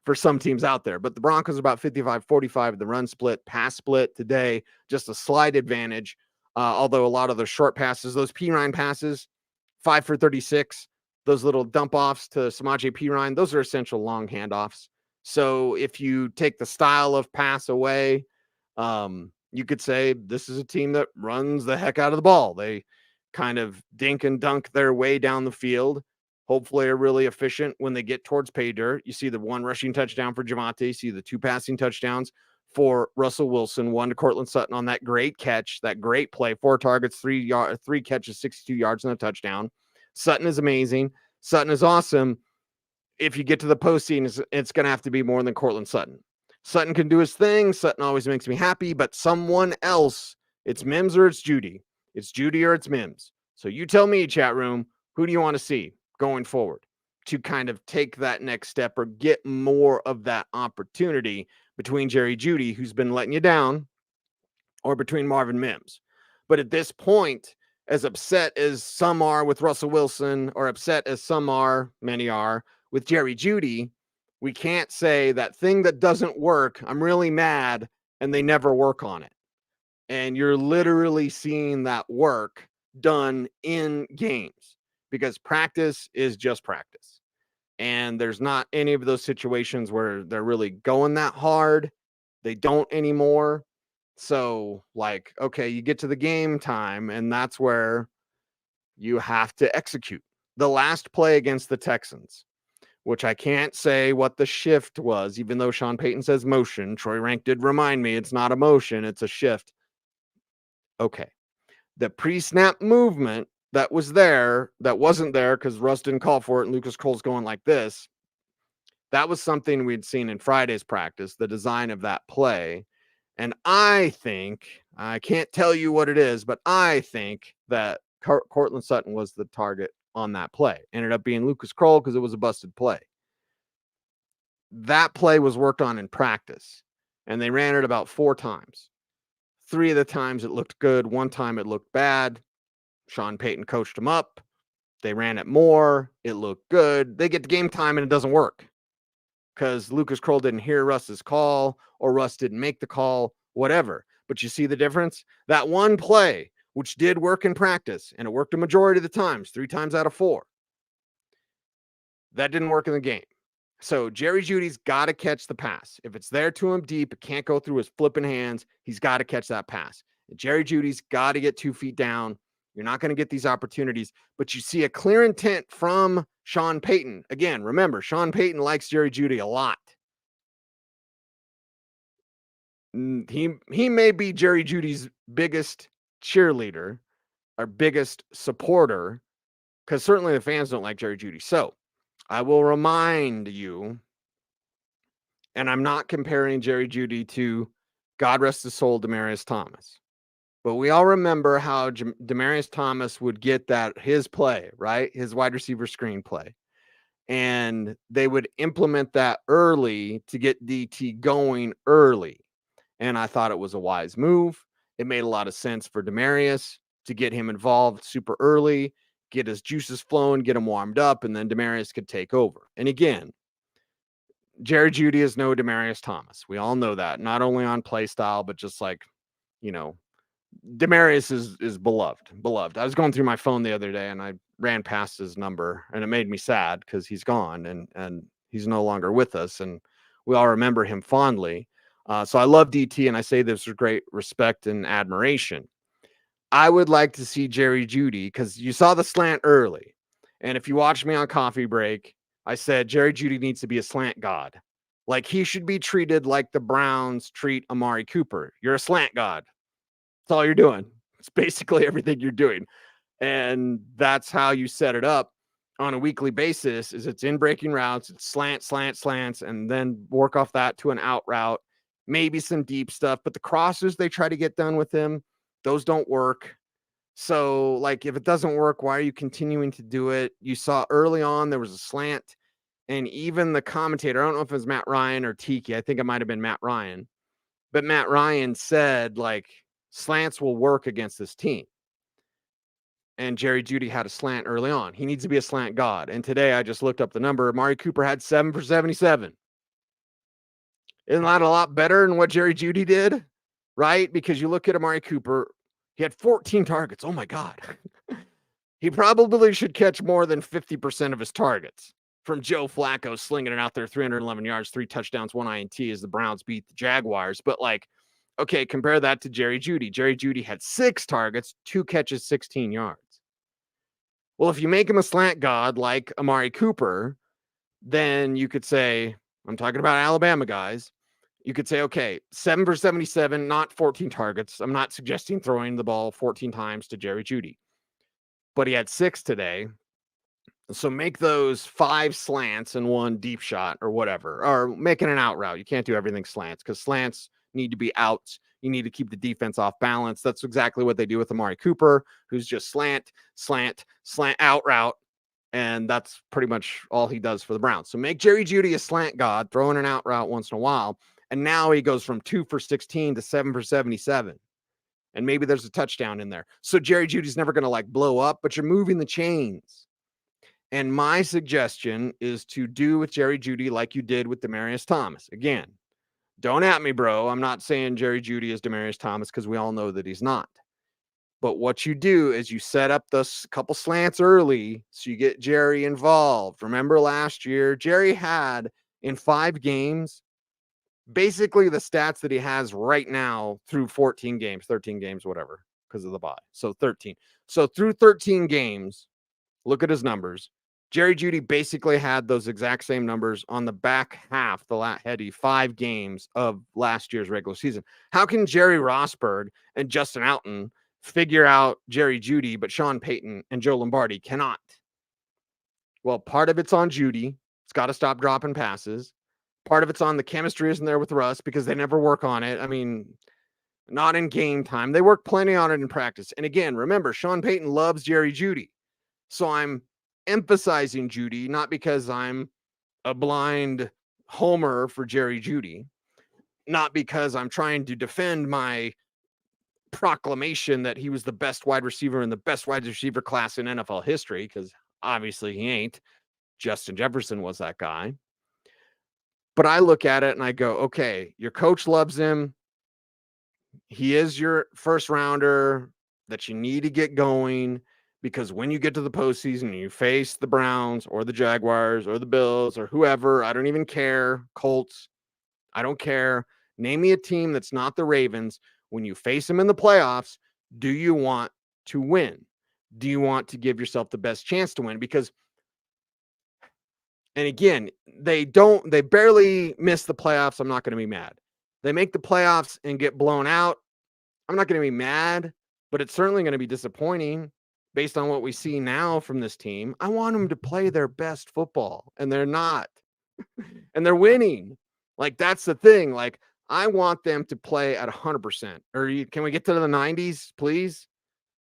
for some teams out there. But the Broncos are about 55-45, the run split, pass split today, just a slight advantage. Although a lot of the short passes, those Pirine passes, 5 for 36, those little dump offs to Samaje Pirine, those are essential long handoffs. So if you take the style of pass away, you could say this is a team that runs the heck out of the ball. They kind of dink and dunk their way down the field. Hopefully are really efficient when they get towards pay dirt. You see the 1 rushing touchdown for Javonte. You see the 2 passing touchdowns for Russell Wilson, 1 to Courtland Sutton on that great catch, that great play, 4 targets, 3 catches, 62 yards and a touchdown. Sutton is amazing. Sutton is awesome. If you get to the postseason, it's going to have to be more than Courtland Sutton. Sutton can do his thing. Sutton always makes me happy, but someone else, it's Mims or it's Jeudy. It's Jeudy or it's Mims. So you tell me, chat room, who do you want to see going forward to kind of take that next step or get more of that opportunity between Jerry Jeudy, who's been letting you down, or between Marvin Mims? But at this point, as upset as some are with Russell Wilson, or upset as many are with Jerry Jeudy, we can't say that thing that doesn't work, I'm really mad, and they never work on it. And you're literally seeing that work done in games, because practice is just practice. And there's not any of those situations where they're really going that hard. They don't anymore. So, like, okay, you get to the game time, and that's where you have to execute. The last play against the Texans, which I can't say what the shift was, even though Sean Payton says motion. Troy Rank did remind me it's not a motion, it's a shift. Okay. The pre-snap movement that was there, that wasn't there because Russ didn't call for it and Lucas Kroll's going like this, that was something we'd seen in Friday's practice, the design of that play. And I think, I can't tell you what it is, but I think that Courtland Sutton was the target on that play. Ended up being Lucas Kroll because it was a busted play. That play was worked on in practice, and they ran it about 4 times. 3 of the times it looked good. 1 time it looked bad. Sean Payton coached them up. They ran it more. It looked good. They get to game time and it doesn't work because Lucas Kroll didn't hear Russ's call or Russ didn't make the call, whatever. But you see the difference? That one play, which did work in practice, and it worked a majority of the times, 3 times out of 4, that didn't work in the game. So Jerry Jeudy's got to catch the pass. If it's there to him deep, it can't go through his flipping hands. He's got to catch that pass. And Jerry Jeudy's got to get 2 feet down. You're not going to get these opportunities, but you see a clear intent from Sean Payton. Again, remember, Sean Payton likes Jerry Jeudy a lot. He may be Jerry Jeudy's biggest cheerleader or biggest supporter, because certainly the fans don't like Jerry Jeudy. So I will remind you, and I'm not comparing Jerry Jeudy to, God rest his soul, Demaryius Thomas. But we all remember how Demaryius Thomas would get that, his play, right? His wide receiver screen play. And they would implement that early to get DT going early. And I thought it was a wise move. It made a lot of sense for Demaryius to get him involved super early, get his juices flowing, get him warmed up, and then Demaryius could take over. And again, Jerry Jeudy is no Demaryius Thomas. We all know that, not only on play style, but just like, you know, Demaryius is beloved. I was going through my phone the other day and I ran past his number and it made me sad because he's gone and he's no longer with us. And we all remember him fondly. So I love DT and I say this with great respect and admiration. I would like to see Jerry Jeudy, because you saw the slant early. And if you watch me on Coffee Break, I said Jerry Jeudy needs to be a slant god. Like he should be treated like the Browns treat Amari Cooper. You're a slant god. That's all you're doing. It's basically everything you're doing. And that's how you set it up on a weekly basis, is it's in breaking routes, it's slants, and then work off that to an out route, maybe some deep stuff. But the crosses they try to get done with him, those don't work. So like, if it doesn't work, why are you continuing to do it? You saw early on, there was a slant, and even the commentator, I don't know if it was Matt Ryan or Tiki. I think it might've been Matt Ryan, but Matt Ryan said like, slants will work against this team. And Jerry Jeudy had a slant early on. He needs to be a slant god. And today I just looked up the number. Amari Cooper had 7 for 77. Isn't that a lot better than what Jerry Jeudy did? Right? Because you look at Amari Cooper, he had 14 targets. Oh my God. He probably should catch more than 50% of his targets from Joe Flacco slinging it out there, 311 yards, 3 touchdowns, 1 INT as the Browns beat the Jaguars. But like, okay, compare that to Jerry Jeudy. Jerry Jeudy had 6 targets, 2 catches, 16 yards. Well, if you make him a slant god like Amari Cooper, then you could say, I'm talking about Alabama guys, you could say, okay, 7 for 77, not 14 targets. I'm not suggesting throwing the ball 14 times to Jerry Jeudy, but he had 6 today. So make those 5 slants and 1 deep shot or whatever, or making an out route. You can't do everything slants because slants need to be outs. You need to keep the defense off balance. That's exactly what they do with Amari Cooper, who's just slant, out route. And that's pretty much all he does for the Browns. So make Jerry Jeudy a slant god, throw in an out route once in a while. And now he goes from 2 for 16 to 7 for 77. And maybe there's a touchdown in there. So Jerry Judy's never going to like blow up, but you're moving the chains. And my suggestion is to do with Jerry Jeudy like you did with Demaryius Thomas. Again, don't at me, bro. I'm not saying Jerry Jeudy is Demaryius Thomas because we all know that he's not. But what you do is you set up those couple slants early so you get Jerry involved. Remember last year, Jerry had in 5 games, basically the stats that he has right now through 14 games, 13 games, whatever, because of the bye. So 13. So through 13 games, look at his numbers. Jerry Jeudy basically had those exact same numbers on the back half, heady 5 games of last year's regular season. How can Jerry Rosburg and Justin Alton figure out Jerry Jeudy, but Sean Payton and Joe Lombardi cannot? Well, part of it's on Jeudy. It's got to stop dropping passes. Part of it's on the chemistry isn't there with Russ because they never work on it. I mean, not in game time. They work plenty on it in practice. And again, remember, Sean Payton loves Jerry Jeudy. So I'm emphasizing Jeudy, not because I'm a blind homer for Jerry Jeudy, not because I'm trying to defend my proclamation that he was the best wide receiver in the best wide receiver class in NFL history, because obviously he ain't. Justin Jefferson was that guy. But I look at it and I go, okay, your coach loves him. He is your first rounder that you need to get going, because when you get to the postseason and you face the Browns or the Jaguars or the Bills or whoever, I don't even care, Colts, I don't care. Name me a team that's not the Ravens. When you face them in the playoffs, do you want to win? Do you want to give yourself the best chance to win? Because, and again, they barely miss the playoffs. I'm not going to be mad. They make the playoffs and get blown out. I'm not going to be mad, but it's certainly going to be disappointing based on what we see now from this team. I want them to play their best football, and they're not. And they're winning. Like, that's the thing. Like, I want them to play at 100%. Or can we get to the 90s, please?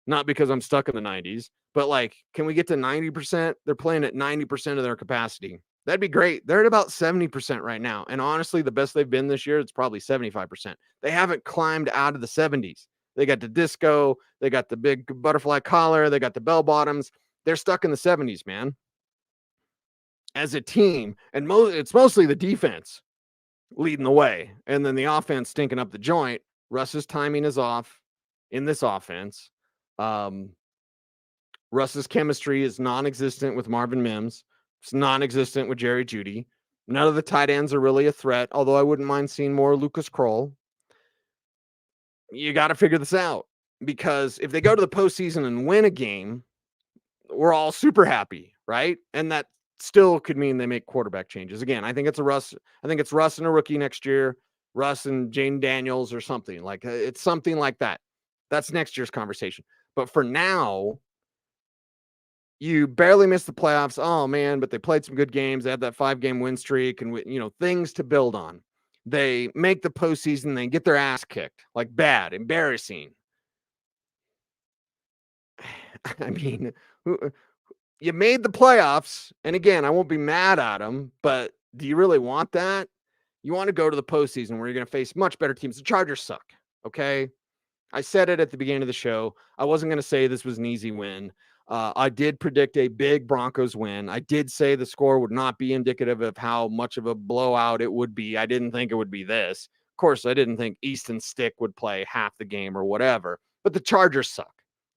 Not because I'm stuck in the 90s, but like, can we get to 90%? They're playing at 90% of their capacity. That'd be great. They're at about 70% right now. And honestly, the best they've been this year, it's probably 75%. They haven't climbed out of the 70s. They got the disco. They got the big butterfly collar. They got the bell bottoms. They're stuck in the 70s, man. As a team, and it's mostly the defense leading the way, and then the offense stinking up the joint. Russ's timing is off in this offense. Russ's chemistry is non-existent with Marvin Mims. It's non-existent with Jerry Jeudy. None of the tight ends are really a threat, although I wouldn't mind seeing more Lucas Kroll. You got to figure this out, because if they go to the postseason and win a game, we're all super happy, right? And that still could mean they make quarterback changes. Again, I think it's Russ and a rookie next year, Russ and Jane Daniels or something. Like, it's something like that. That's next year's conversation. But for now, you barely missed the playoffs. Oh man, but they played some good games. They had that 5-game win streak and, things to build on. They make the postseason, they get their ass kicked, like bad, embarrassing. I mean, you made the playoffs, and again, I won't be mad at them, but do you really want that? You want to go to the postseason where you're going to face much better teams. The Chargers suck, okay? I said it at the beginning of the show. I wasn't going to say this was an easy win. I did predict a big Broncos win. I did say the score would not be indicative of how much of a blowout it would be. I didn't think it would be this. Of course, I didn't think Easton Stick would play half the game or whatever, but the Chargers suck,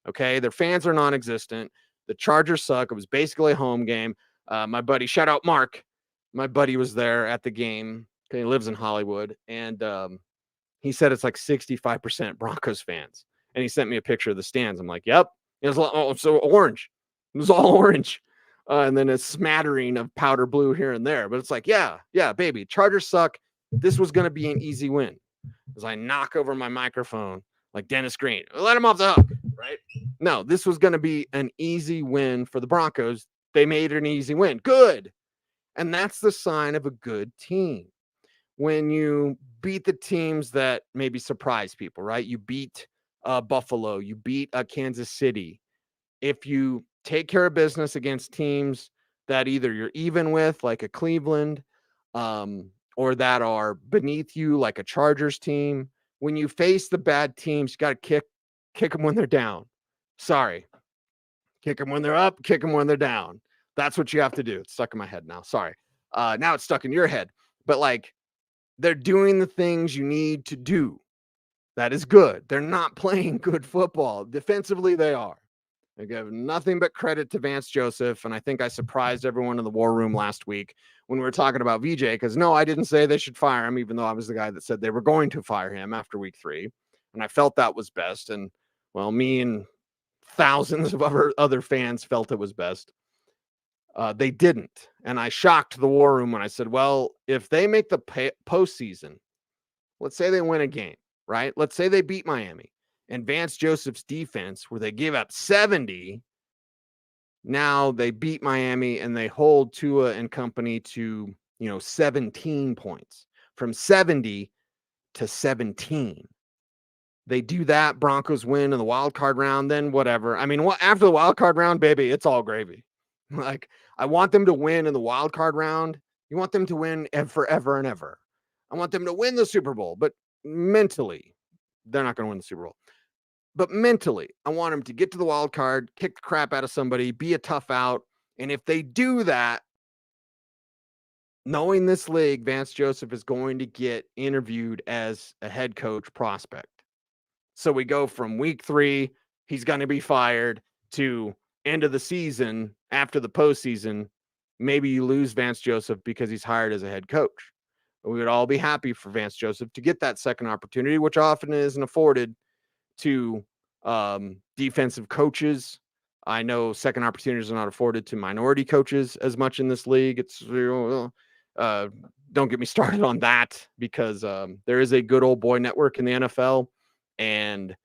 okay? Their fans are non-existent. The Chargers suck. It was basically a home game. My buddy, shout out Mark, my buddy was there at the game. Okay, he lives in Hollywood, and he said it's like 65% Broncos fans. And he sent me a picture of the stands. I'm like, yep. It was so orange. It was all orange. And then a smattering of powder blue here and there. But it's like, yeah, baby. Chargers suck. This was going to be an easy win. As I knock over my microphone like Dennis Green. Let him off the hook, right? No, this was going to be an easy win for the Broncos. They made it an easy win. Good. And that's the sign of a good team. When you beat the teams that maybe surprise people, right? You beat Buffalo, you beat Kansas City. If you take care of business against teams that either you're even with, like a Cleveland, or that are beneath you, like a Chargers team, when you face the bad teams, you got to kick them when they're down. Sorry. Kick them when they're up, kick them when they're down. That's what you have to do. It's stuck in my head now. Sorry. Now it's stuck in your head. But like, they're doing the things you need to do. That is good. They're not playing good football. Defensively, they are. I give nothing but credit to Vance Joseph, and I think I surprised everyone in the war room last week when we were talking about VJ, because no, I didn't say they should fire him, even though I was the guy that said they were going to fire him after week 3, and I felt that was best, and, well, me and thousands of other fans felt it was best. They didn't. And I shocked the war room when I said, well, if they make the postseason, let's say they win a game, right? Let's say they beat Miami and Vance Joseph's defense, where they gave up 70, now they beat Miami and they hold Tua and company to, 17 points from 70 to 17. They do that. Broncos win in the wild card round, then whatever. I mean, after the wild card round, baby, it's all gravy. Like, I want them to win in the wild card round. You want them to win forever and ever. I want them to win the Super Bowl, but mentally, they're not going to win the Super Bowl. But mentally, I want them to get to the wild card, kick the crap out of somebody, be a tough out. And if they do that, knowing this league, Vance Joseph is going to get interviewed as a head coach prospect. So we go from week 3, he's going to be fired, to end of the season after the postseason. Maybe you lose Vance Joseph because he's hired as a head coach. We would all be happy for Vance Joseph to get that second opportunity, which often isn't afforded to defensive coaches. I know second opportunities are not afforded to minority coaches as much in this league. It's don't get me started on that, because there is a good old boy network in the NFL, and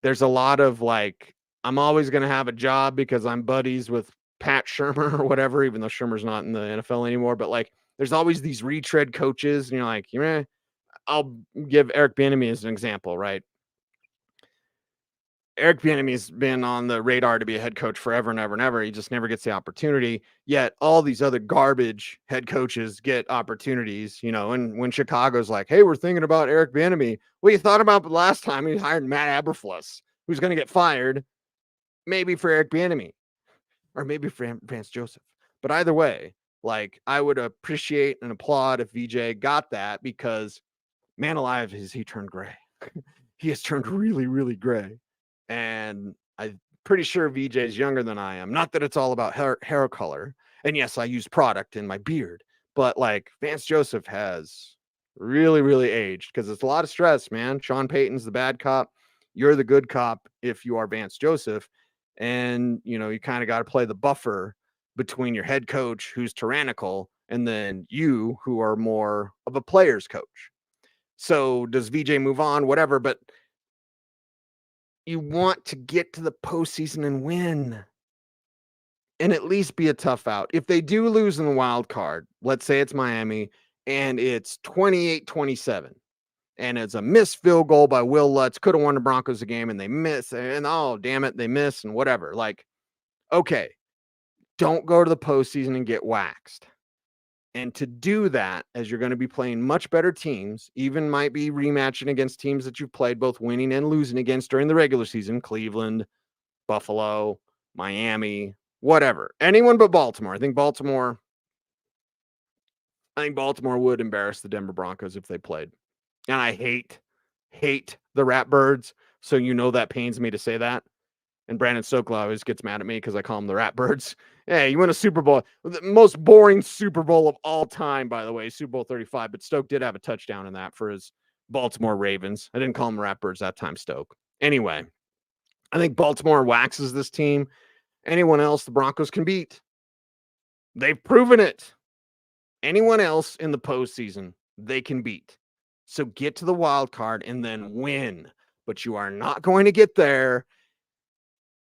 there's a lot of like, I'm always going to have a job because I'm buddies with Pat Shermer or whatever, even though Shermer's not in the NFL anymore. But like, there's always these retread coaches, and you're like, I'll give Eric Bieniemy as an example, right? Eric Bieniemy's been on the radar to be a head coach forever and ever and ever. He just never gets the opportunity. Yet all these other garbage head coaches get opportunities, and when Chicago's like, hey, we're thinking about Eric Bieniemy. Well, you thought about the last time he hired Matt Eberflus, who's going to get fired, maybe for Eric Bieniemy or maybe for Vance Joseph. But either way, like, I would appreciate and applaud if VJ got that, because man alive, has he turned gray. He has turned really, really gray. And I'm pretty sure VJ is younger than I am. Not that it's all about hair color. And yes, I use product in my beard, but like, Vance Joseph has really, really aged, because it's a lot of stress, man. Sean Payton's the bad cop. You're the good cop if you are Vance Joseph. And, you kind of got to play the buffer between your head coach, who's tyrannical, and then you, who are more of a player's coach. So does VJ move on? Whatever. But you want to get to the postseason and win, and at least be a tough out. If they do lose in the wild card, let's say it's Miami and it's 28-27, and it's a missed field goal by Will Lutz, could have won the Broncos a game, and they miss, and oh, damn it, they miss, and whatever. Like, okay, don't go to the postseason and get waxed. And to do that, as you're going to be playing much better teams, even might be rematching against teams that you've played both winning and losing against during the regular season, Cleveland, Buffalo, Miami, whatever. Anyone but Baltimore. I think Baltimore would embarrass the Denver Broncos if they played. And I hate the Ratbirds, so that pains me to say that. And Brandon Stokely always gets mad at me because I call them the Ratbirds. Hey, you win a Super Bowl. The most boring Super Bowl of all time, by the way, Super Bowl 35. But Stoke did have a touchdown in that for his Baltimore Ravens. I didn't call them Ratbirds that time, Stoke. Anyway, I think Baltimore waxes this team. Anyone else the Broncos can beat. They've proven it. Anyone else in the postseason, they can beat. So get to the wild card and then win. But you are not going to get there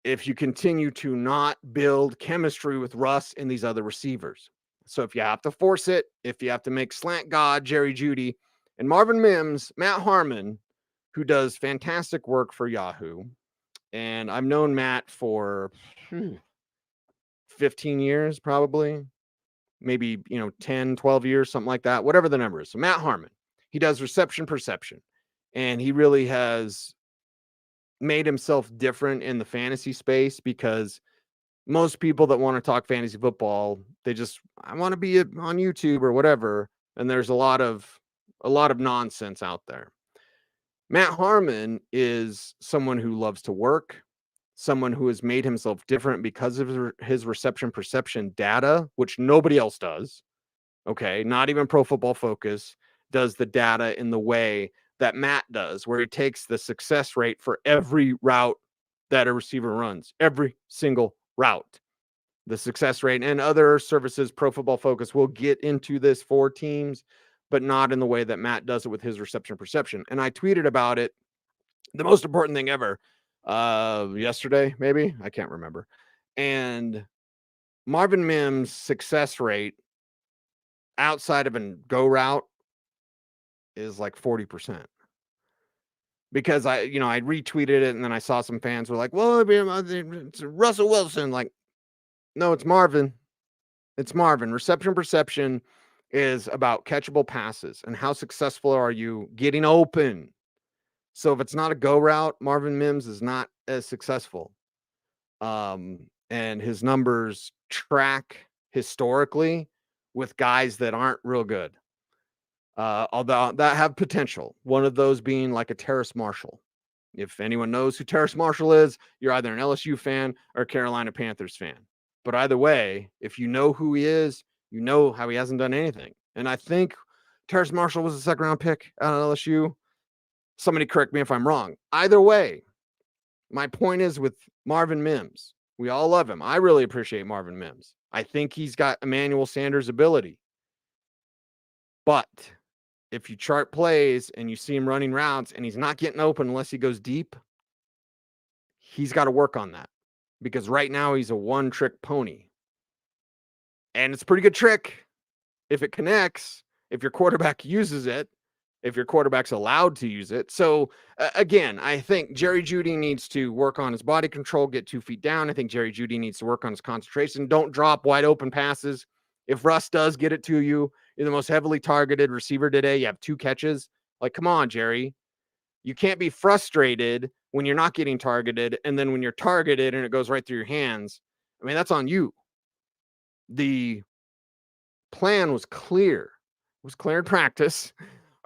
if you continue to not build chemistry with Russ and these other receivers. So if you have to force it, if you have to make slant God, Jerry Jeudy, and Marvin Mims, Matt Harmon, who does fantastic work for Yahoo. And I've known Matt for 15 years, probably, maybe, 10, 12 years, something like that, whatever the number is. So Matt Harmon, he does reception perception, and he really has made himself different in the fantasy space, because most people that want to talk fantasy football, I want to be on YouTube or whatever. And there's a lot of nonsense out there. Matt Harmon is someone who loves to work, someone who has made himself different because of his reception perception data, which nobody else does. Okay. Not even Pro Football Focus does the data in the way that Matt does, where he takes the success rate for every route that a receiver runs, every single route. the success rate, and other services, Pro Football Focus, will get into this for teams, but not in the way that Matt does it with his reception perception. And I tweeted about it, the most important thing ever, yesterday, maybe, I can't remember. And Marvin Mims' success rate outside of a go route is like 40%. Because I retweeted it, and then I saw some fans were like, well, it's Russell Wilson. Like, no, it's Marvin. It's Marvin. Reception perception is about catchable passes and how successful are you getting open. So if it's not a go route, Marvin Mims is not as successful. And his numbers track historically with guys that aren't real good. Although that have potential. One of those being like a Terrace Marshall. If anyone knows who Terrace Marshall is, you're either an LSU fan or a Carolina Panthers fan. But either way, if you know who he is, you know how he hasn't done anything. And I think Terrace Marshall was a second-round pick out of LSU. Somebody correct me if I'm wrong. Either way, my point is with Marvin Mims, we all love him. I really appreciate Marvin Mims. I think he's got Emmanuel Sanders' ability. But if you chart plays and you see him running routes and he's not getting open unless he goes deep, he's got to work on that, because right now he's a one-trick pony. And it's a pretty good trick if it connects, if your quarterback uses it, if your quarterback's allowed to use it. So again, I think Jerry Jeudy needs to work on his body control, get 2 feet down. I think Jerry Jeudy needs to work on his concentration. Don't drop wide open passes. If Russ does get it to you, you're the most heavily targeted receiver today. You have 2 catches. Like, come on, Jerry. You can't be frustrated when you're not getting targeted, and then when you're targeted and it goes right through your hands. I mean, that's on you. The plan was clear. It was clear in practice.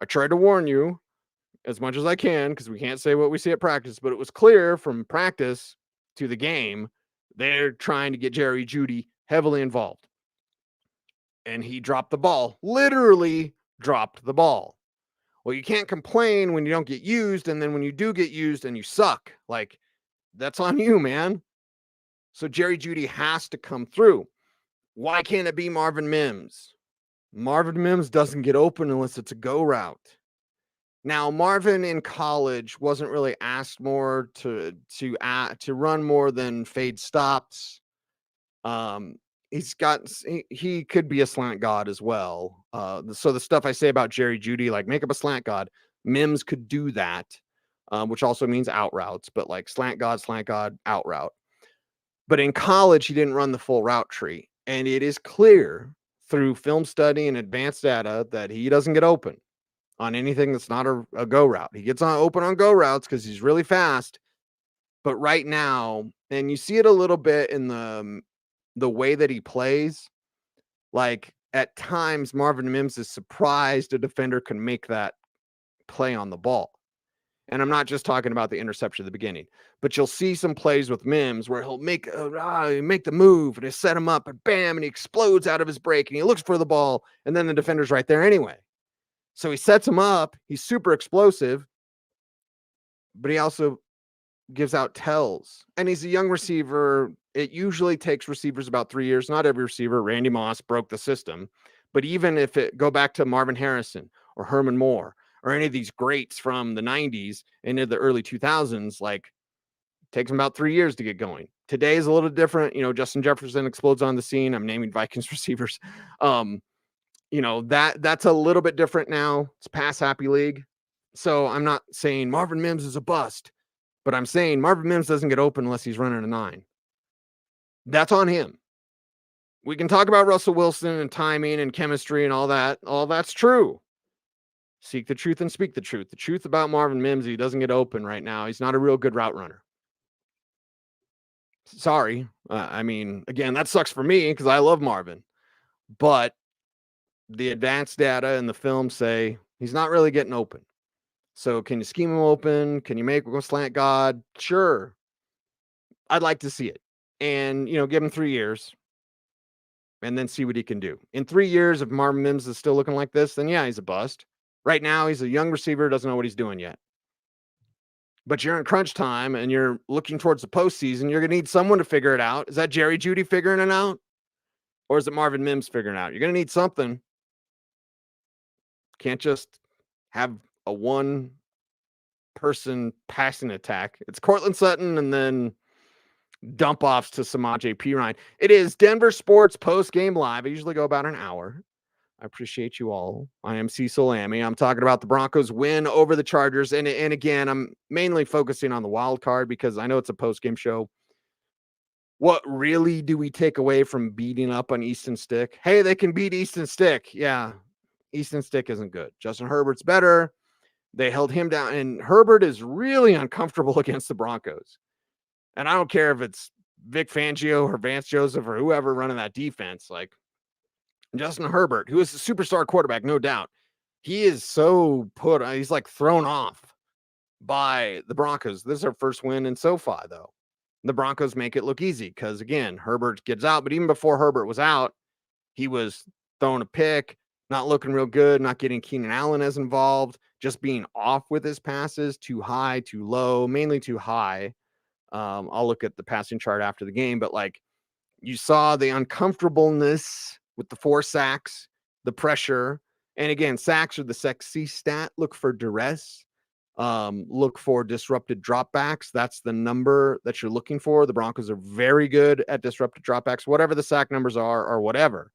I tried to warn you as much as I can, because we can't say what we see at practice, but it was clear from practice to the game, they're trying to get Jerry Jeudy heavily involved. And he dropped the ball, literally dropped the ball. Well, you can't complain when you don't get used, and then when you do get used and you suck, like, that's on you, man. So Jerry Jeudy has to come through. Why can't it be Marvin Mims? Marvin Mims doesn't get open unless it's a go route. Now, Marvin in college wasn't really asked more to run more than fade stops. He could be a slant god as well. So the stuff I say about Jerry Jeudy, like make up a slant god, Mims could do that, which also means out routes, but like slant god, out route. But in college, he didn't run the full route tree. And it is clear through film study and advanced data that he doesn't get open on anything that's not a go route. He gets open on go routes because he's really fast. But right now, and you see it a little bit in the way that he plays, like at times Marvin Mims is surprised a defender can make that play on the ball. And I'm not just talking about the interception at the beginning, but you'll see some plays with Mims where he'll make the move and he'll set him up and bam, and he explodes out of his break and he looks for the ball, and then the defender's right there anyway. So he sets him up. He's super explosive, but he also gives out tells. And he's a young receiver. It usually takes receivers about 3 years. Not every receiver. Randy Moss broke the system. But even if it go back to Marvin Harrison or Herman Moore or any of these greats from the 90s and into the early 2000s, like, it takes them about 3 years to get going. Today is a little different. Justin Jefferson explodes on the scene. I'm naming Vikings receivers. That's a little bit different now. It's pass happy league. So I'm not saying Marvin Mims is a bust, but I'm saying Marvin Mims doesn't get open unless he's running a 9. That's on him. We can talk about Russell Wilson and timing and chemistry and all that. All that's true. Seek the truth and speak the truth. The truth about Marvin Mims, he doesn't get open right now. He's not a real good route runner. Sorry. Again, that sucks for me because I love Marvin. But the advanced data and the film say he's not really getting open. So can you scheme him open? Can you make him a slant god? Sure. I'd like to see it. And, give him 3 years and then see what he can do. In 3 years, if Marvin Mims is still looking like this, then yeah, he's a bust. Right now, he's a young receiver, doesn't know what he's doing yet. but you're in crunch time and you're looking towards the postseason, you're going to need someone to figure it out. Is that Jerry Jeudy figuring it out? Or is it Marvin Mims figuring it out? You're going to need something. Can't just have a one person passing attack. It's Courtland Sutton and then dump offs to Samaje Perine. It is Denver Sports Post Game Live. I usually go about an hour. I appreciate you all. I am Cecil Lammey. I'm talking about the Broncos win over the Chargers. And again, I'm mainly focusing on the wild card because I know it's a post-game show. What really do we take away from beating up on Easton Stick? Hey, they can beat Easton Stick. Yeah, Easton Stick isn't good. Justin Herbert's better. They held him down. And Herbert is really uncomfortable against the Broncos. And I don't care if it's Vic Fangio or Vance Joseph or whoever running that defense. Like, Justin Herbert, who is a superstar quarterback, no doubt. He is so he's like thrown off by the Broncos. This is our first win in SoFi, though. The Broncos make it look easy because, again, Herbert gets out. But even before Herbert was out, he was throwing a pick, not looking real good, not getting Keenan Allen as involved, just being off with his passes, too high, too low, mainly too high. I'll look at the passing chart after the game, but like you saw the uncomfortableness with the 4 sacks, the pressure. And again, sacks are the sexy stat. Look for duress. Look for disrupted dropbacks. That's the number that you're looking for. The Broncos are very good at disrupted dropbacks, whatever the sack numbers are or whatever.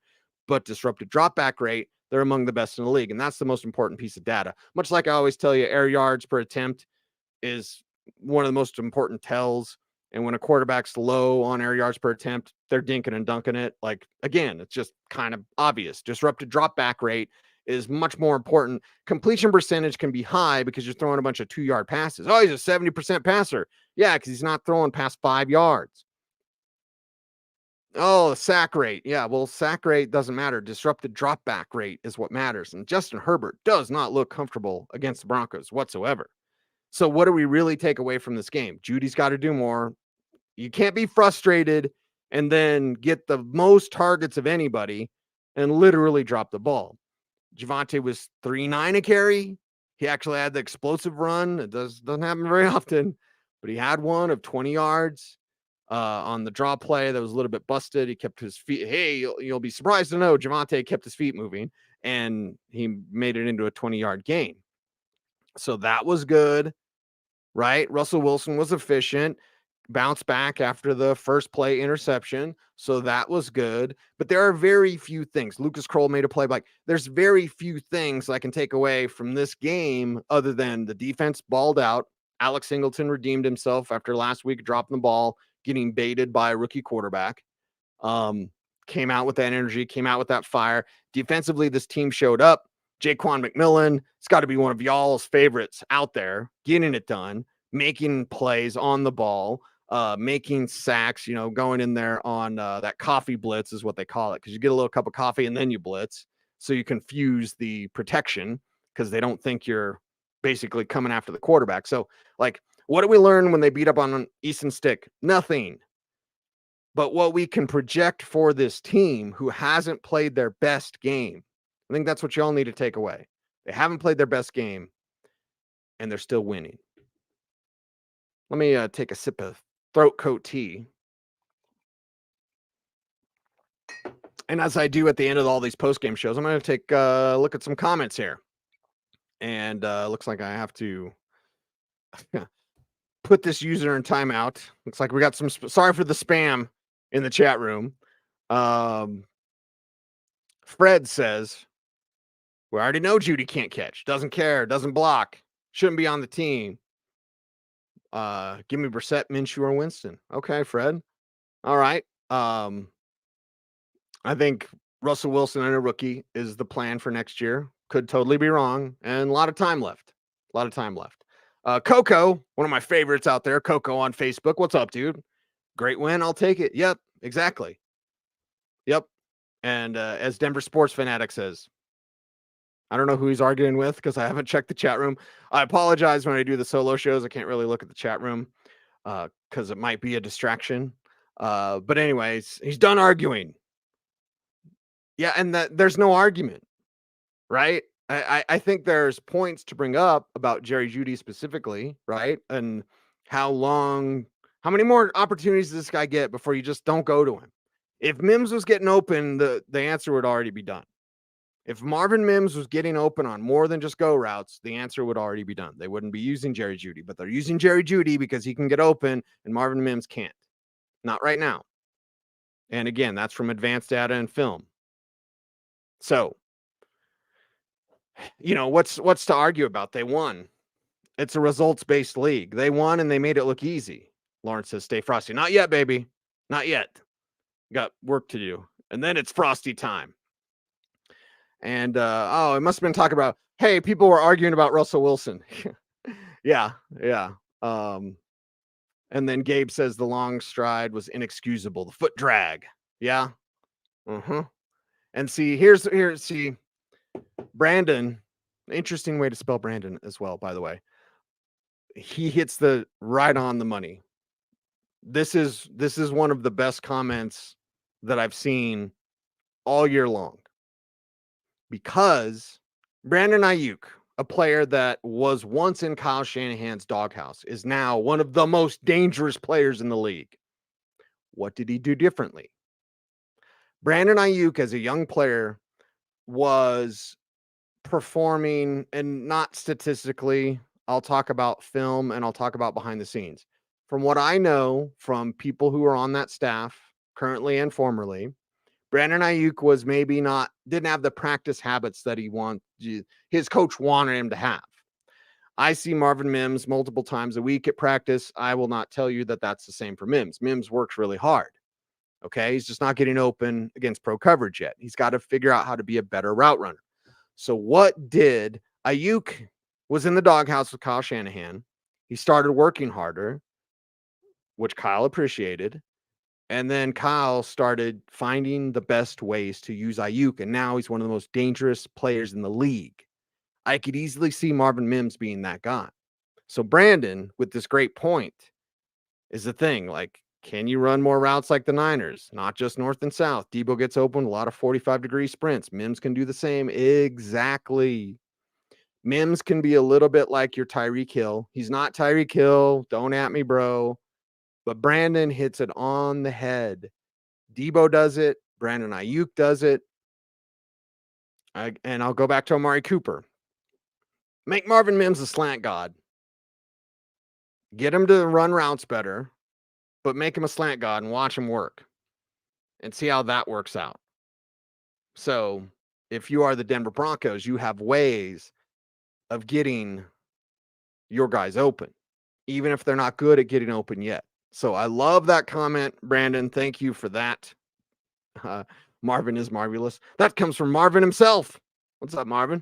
But disrupted dropback rate, they're among the best in the league. And that's the most important piece of data. Much like I always tell you, air yards per attempt is one of the most important tells. And when a quarterback's low on air yards per attempt, they're dinking and dunking it. Like, again, it's just kind of obvious. Disrupted drop back rate is much more important. Completion percentage can be high because you're throwing a bunch of 2-yard passes. Oh, he's a 70% passer. Yeah, because he's not throwing past 5 yards. Oh, sack rate. Yeah, well, sack rate doesn't matter. Disrupted drop back rate is what matters. And Justin Herbert does not look comfortable against the Broncos whatsoever. So what do we really take away from this game? Jeudy's got to do more. You can't be frustrated and then get the most targets of anybody and literally drop the ball. Javonte was 3.9 a carry. He actually had the explosive run. It doesn't happen very often, but he had one of 20 yards on the draw play that was a little bit busted. He kept his feet. Hey, you'll be surprised to know Javonte kept his feet moving, and he made it into a 20-yard gain. So that was good, right? Russell Wilson was efficient. Bounce back after the first play interception. So that was good. But there are very few things. Lucas Kroll made a play. Like, there's very few things I can take away from this game other than the defense balled out. Alex Singleton redeemed himself after last week dropping the ball, getting baited by a rookie quarterback. Came out with that energy, came out with that fire. Defensively, this team showed up. Jaquan McMillan, it's got to be one of y'all's favorites out there, getting it done, making plays on the ball. Making sacks, going in there on that coffee blitz is what they call it, because you get a little cup of coffee and then you blitz. So you confuse the protection because they don't think you're basically coming after the quarterback. So, like, what do we learn when they beat up on Easton Stick? Nothing. But what we can project for this team who hasn't played their best game, I think that's what y'all need to take away. They haven't played their best game and they're still winning. Let me take a sip of throat coat tea. And as I do at the end of all these post-game shows, I'm going to take a look at some comments here. And looks like I have to put this user in timeout. Looks like we got some, sorry for the spam in the chat room. Fred says, we already know Jeudy can't catch, doesn't care, doesn't block, shouldn't be on the team. Give me Brissett, Minshew, or Winston. Okay, Fred. All right. I think Russell Wilson and a rookie is the plan for next year. Could totally be wrong. And a lot of time left. Coco, one of my favorites out there, Coco on Facebook. What's up, dude? Great win. I'll take it. Yep, exactly. Yep. And as Denver Sports Fanatic says, I don't know who he's arguing with because I haven't checked the chat room. I apologize when I do the solo shows. I can't really look at the chat room because it might be a distraction. But anyways, he's done arguing. Yeah, and that there's no argument, right? I think there's points to bring up about Jerry Jeudy specifically, right? And how many more opportunities does this guy get before you just don't go to him? If Mims was getting open, the answer would already be done. If Marvin Mims was getting open on more than just go routes, the answer would already be done. They wouldn't be using Jerry Jeudy, but they're using Jerry Jeudy because he can get open and Marvin Mims can't. Not right now. And again, that's from advanced data and film. So, what's to argue about? They won. It's a results-based league. They won and they made it look easy. Lawrence says, stay frosty. Not yet, baby. Not yet. Got work to do. And then it's frosty time. And it must have been talking about, hey, people were arguing about Russell Wilson. yeah. And then Gabe says the long stride was inexcusable. The foot drag. Yeah. And see, Brandon, interesting way to spell Brandon as well, by the way. He hits the right on the money. This is one of the best comments that I've seen all year long. Because Brandon Ayuk, a player that was once in Kyle Shanahan's doghouse, is now one of the most dangerous players in the league. What did he do differently? Brandon Ayuk, as a young player, was performing, and not statistically. I'll talk about film and I'll talk about behind the scenes. From what I know from people who are on that staff, currently and formerly, Brandon Ayuk was didn't have the practice habits that his coach wanted him to have. I see Marvin Mims multiple times a week at practice. I will not tell you that that's the same for Mims. Mims works really hard. Okay. He's just not getting open against pro coverage yet. He's got to figure out how to be a better route runner. So what did Ayuk was in the doghouse with Kyle Shanahan. He started working harder, which Kyle appreciated. And then Kyle started finding the best ways to use Ayuk, and now he's one of the most dangerous players in the league. I could easily see Marvin Mims being that guy. So Brandon, with this great point, is the thing. Like, can you run more routes like the Niners? Not just north and south. Debo gets open, a lot of 45-degree sprints. Mims can do the same. Exactly. Mims can be a little bit like your Tyreek Hill. He's not Tyreek Hill. Don't at me, bro. But Brandon hits it on the head. Debo does it. Brandon Ayuk does it. And I'll go back to Amari Cooper. Make Marvin Mims a slant god. Get him to run routes better, but make him a slant god and watch him work and see how that works out. So if you are the Denver Broncos, you have ways of getting your guys open, even if they're not good at getting open yet. So I love that comment, Brandon. Thank you for that. Marvin is marvelous. That comes from Marvin himself. What's up, Marvin?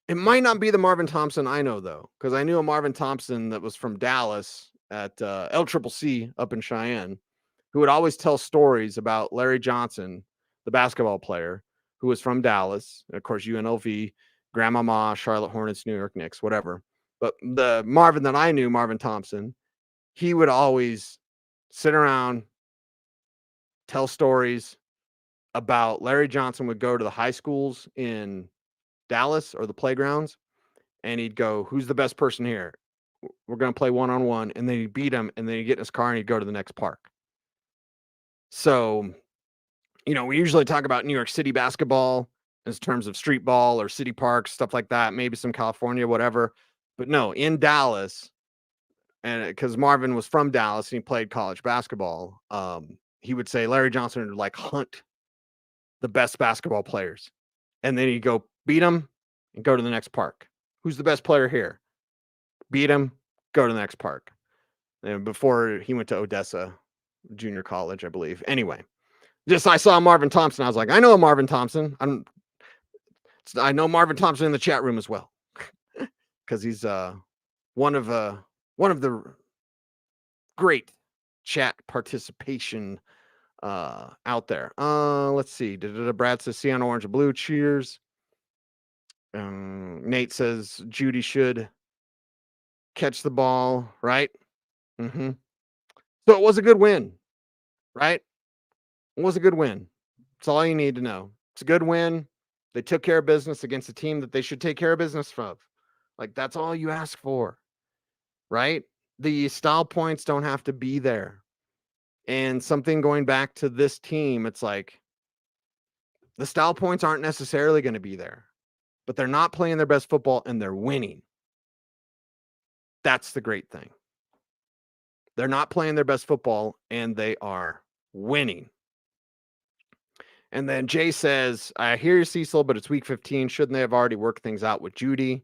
It might not be the Marvin Thompson I know, though, because I knew a Marvin Thompson that was from Dallas at LCCC up in Cheyenne, who would always tell stories about Larry Johnson, the basketball player, who was from Dallas. And of course, UNLV, Grandmama, Charlotte Hornets, New York Knicks, whatever. But the Marvin that I knew, Marvin Thompson, he would always sit around, tell stories about Larry Johnson would go to the high schools in Dallas or the playgrounds, and he'd go, who's the best person here? We're going to play one-on-one. And then he'd beat him, and then he'd get in his car and he'd go to the next park. So, we usually talk about New York City basketball in terms of street ball or city parks, stuff like that, maybe some California, whatever. But no, in Dallas, and because Marvin was from Dallas and he played college basketball, he would say Larry Johnson would like hunt the best basketball players. And then he'd go beat them and go to the next park. Who's the best player here? Beat him, go to the next park. And before he went to Odessa Junior College, I believe. Anyway, I saw Marvin Thompson. I was like, I know a Marvin Thompson. I know Marvin Thompson in the chat room as well. Because he's one of the great chat participation out there. Let's see. Brad says, see on orange and blue. Cheers. Nate says Jeudy should catch the ball, right? So it was a good win, right? It was a good win. That's all you need to know. It's a good win. They took care of business against a team that they should take care of business from. Like, that's all you ask for, right? The style points don't have to be there. And something going back to this team, it's like the style points aren't necessarily going to be there, but they're not playing their best football and they're winning. That's the great thing. They're not playing their best football and they are winning. And then Jay says, I hear you, Cecil, but it's week 15. Shouldn't they have already worked things out with Jeudy?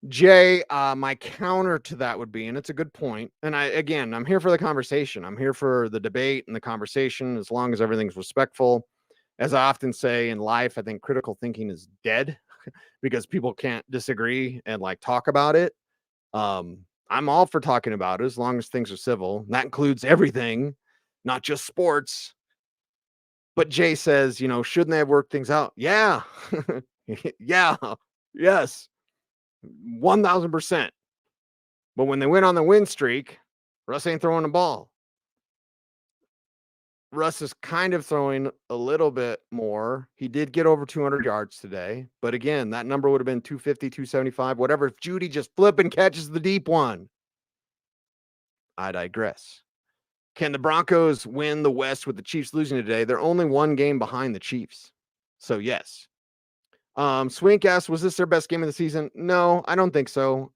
Jay, my counter to that would be, and it's a good point. And I'm here for the conversation. I'm here for the debate and the conversation, as long as everything's respectful. As I often say in life, I think critical thinking is dead because people can't disagree and like talk about it. I'm all for talking about it as long as things are civil. And that includes everything, not just sports. But Jay says, shouldn't they have worked things out? Yeah. Yeah. Yes. 1000%. But when they went on the win streak, Russ ain't throwing the ball. Russ is kind of throwing a little bit more. He did get over 200 yards today. But again, that number would have been 250, 275, whatever. If Jeudy just flip and catches the deep one. I digress. Can the Broncos win the West with the Chiefs losing today? They're only one game behind the Chiefs. So, yes. Swink asked, was this their best game of the season? No, I don't think so.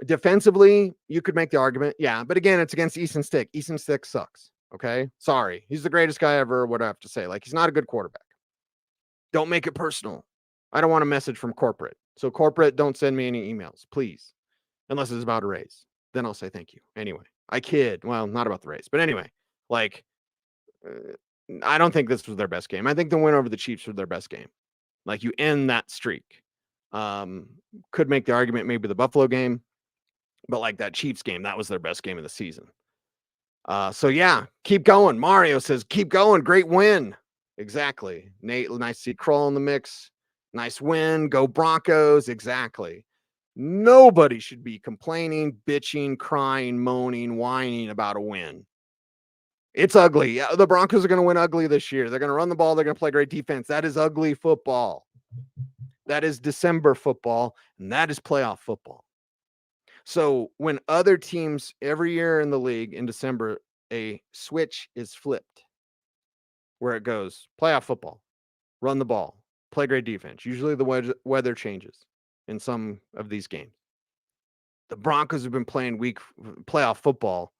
Defensively, you could make the argument. Yeah, but again, it's against Easton Stick. Easton Stick sucks. Okay? Sorry. He's the greatest guy ever, what I have to say. Like, he's not a good quarterback. Don't make it personal. I don't want a message from corporate. So, corporate, don't send me any emails, please. Unless it's about a raise. Then I'll say thank you. Anyway. I kid. Well, not about the race. But anyway, like, I don't think this was their best game. I think the win over the Chiefs was their best game. Like, you end that streak. Could make the argument maybe the Buffalo game. But, like, that Chiefs game, that was their best game of the season. So, yeah, keep going. Mario says, keep going. Great win. Exactly. Nate, nice to see Kroll in the mix. Nice win. Go Broncos. Exactly. Nobody should be complaining, bitching, crying, moaning, whining about a win. It's ugly. Yeah, the Broncos are going to win ugly this year. They're going to run the ball. They're going to play great defense. That is ugly football. That is December football, and that is playoff football. So when other teams every year in the league in December, a switch is flipped where it goes playoff football, run the ball, play great defense. Usually the weather changes in some of these games. The Broncos have been playing weak playoff football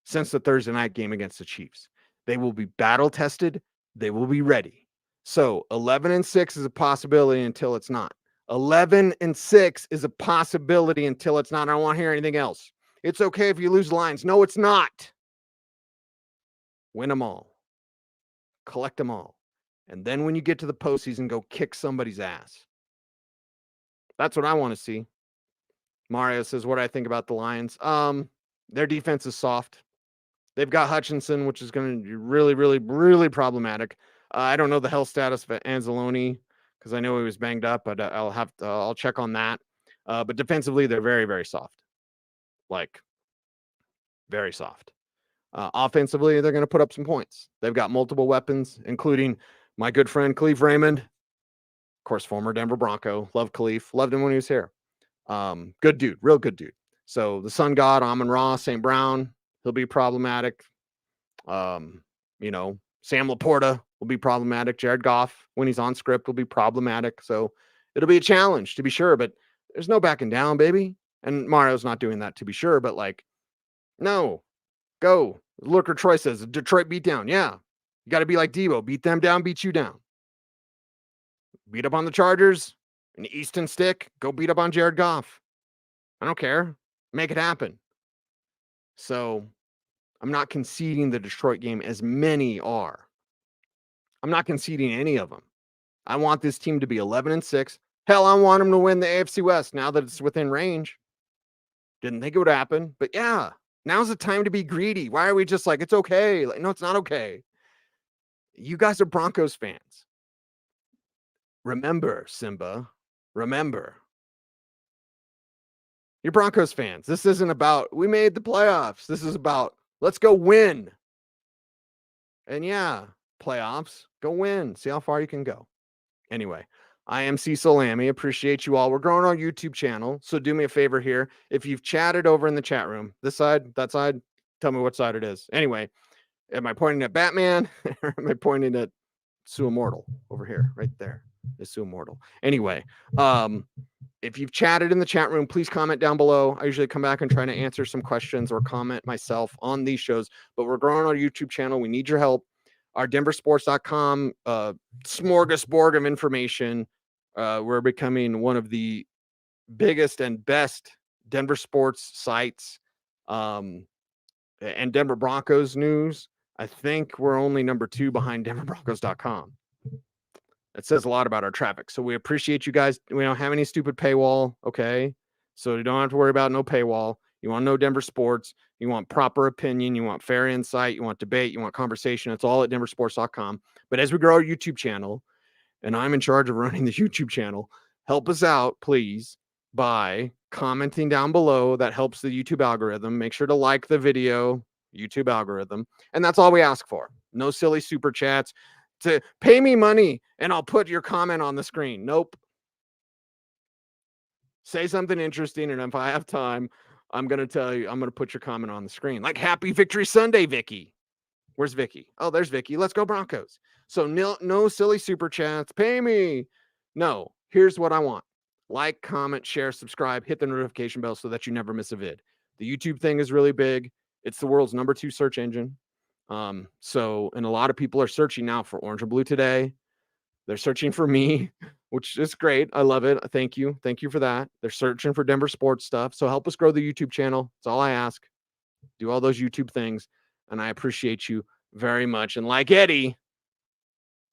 since the Thursday night game against the Chiefs. They will be battle tested. They will be ready. So 11-6 is a possibility until it's not. 11-6 is a possibility until it's not. I don't want to hear anything else. It's okay if you lose lines. No, it's not. Win them all. Collect them all. And then when you get to the postseason, go kick somebody's ass. That's what I want to see. Mario says, what do I think about the Lions? Their defense is soft. They've got Hutchinson, which is going to be really, really, really problematic. I don't know the health status of Anzalone because I know he was banged up, but I'll check on that. But defensively, they're very, very soft. Like, very soft. Offensively, they're going to put up some points. They've got multiple weapons, including my good friend Khalif Raymond. Of course, former Denver Bronco. Love Khalif. Loved him when he was here. Good dude. Real good dude. So the Sun God, Amon-Ra, St. Brown, he'll be problematic. Sam Laporta will be problematic. Jared Goff, when he's on script, will be problematic. So it'll be a challenge, to be sure. But there's no backing down, baby. And Mario's not doing that, to be sure. But, like, no. Go. Looker Troy says, Detroit beat down. Yeah. You got to be like Debo. Beat them down, beat you down. Beat up on the Chargers. An Easton Stick. Go beat up on Jared Goff. I don't care. Make it happen. So I'm not conceding the Detroit game as many are. I'm not conceding any of them. I want this team to be 11-6. Hell, I want them to win the AFC West now that it's within range. Didn't think it would happen, but yeah, now's the time to be greedy. Why are we just like, it's okay? Like, no, it's not okay. You guys are Broncos fans. Remember, Simba, remember. You're Broncos fans. This isn't about, we made the playoffs. This is about, let's go win. And yeah, playoffs, go win. See how far you can go. Anyway, I am Cecil Lammey. Appreciate you all. We're growing our YouTube channel. So do me a favor here. If you've chatted over in the chat room, this side, that side, tell me what side it is. Anyway, am I pointing at Batman or am I pointing at Sue Immortal over here? Right there is Sue Immortal. Anyway, if you've chatted in the chat room, please comment down below. I usually come back and try to answer some questions or comment myself on these shows, but we're growing our YouTube channel. We need your help. Our denversports.com smorgasbord of information. We're becoming one of the biggest and best Denver sports sites, and Denver Broncos news. I think we're only number 2 behind denverbroncos.com. That says a lot about our traffic. So we appreciate you guys. We don't have any stupid paywall. Okay. So you don't have to worry about no paywall. You want to know Denver sports. You want proper opinion. You want fair insight. You want debate. You want conversation. It's all at denversports.com. But as we grow our YouTube channel, and I'm in charge of running the YouTube channel, help us out, please, by commenting down below. That helps the YouTube algorithm. Make sure to like the video, YouTube algorithm. And that's all we ask for. No silly super chats. To pay me money and I'll put your comment on the screen. Nope. Say something interesting, and if I have time, I'm going to tell you, I'm going to put your comment on the screen. Like Happy Victory Sunday, Vicky. Where's Vicky? Oh, there's Vicky. Let's go Broncos. So no silly super chats. Pay me. No, here's what I want. Like, comment, share, subscribe, hit the notification bell so that you never miss a vid. The YouTube thing is really big. It's the world's number 2 search engine. And a lot of people are searching now for Orange and Blue today. They're searching for me, which is great. I love it. Thank you. Thank you for that. They're searching for Denver sports stuff. So help us grow the YouTube channel. That's all I ask. Do all those YouTube things. And I appreciate you very much. And like Eddie,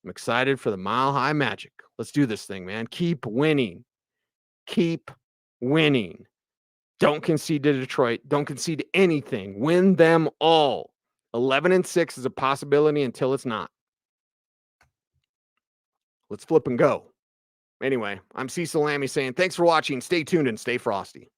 I'm excited for the Mile High Magic. Let's do this thing, man. Keep winning. Keep winning. Don't concede to Detroit. Don't concede to anything. Win them all. 11-6 is a possibility until it's not. Let's flip and go. Anyway, I'm Cecil Lammey saying thanks for watching. Stay tuned and stay frosty.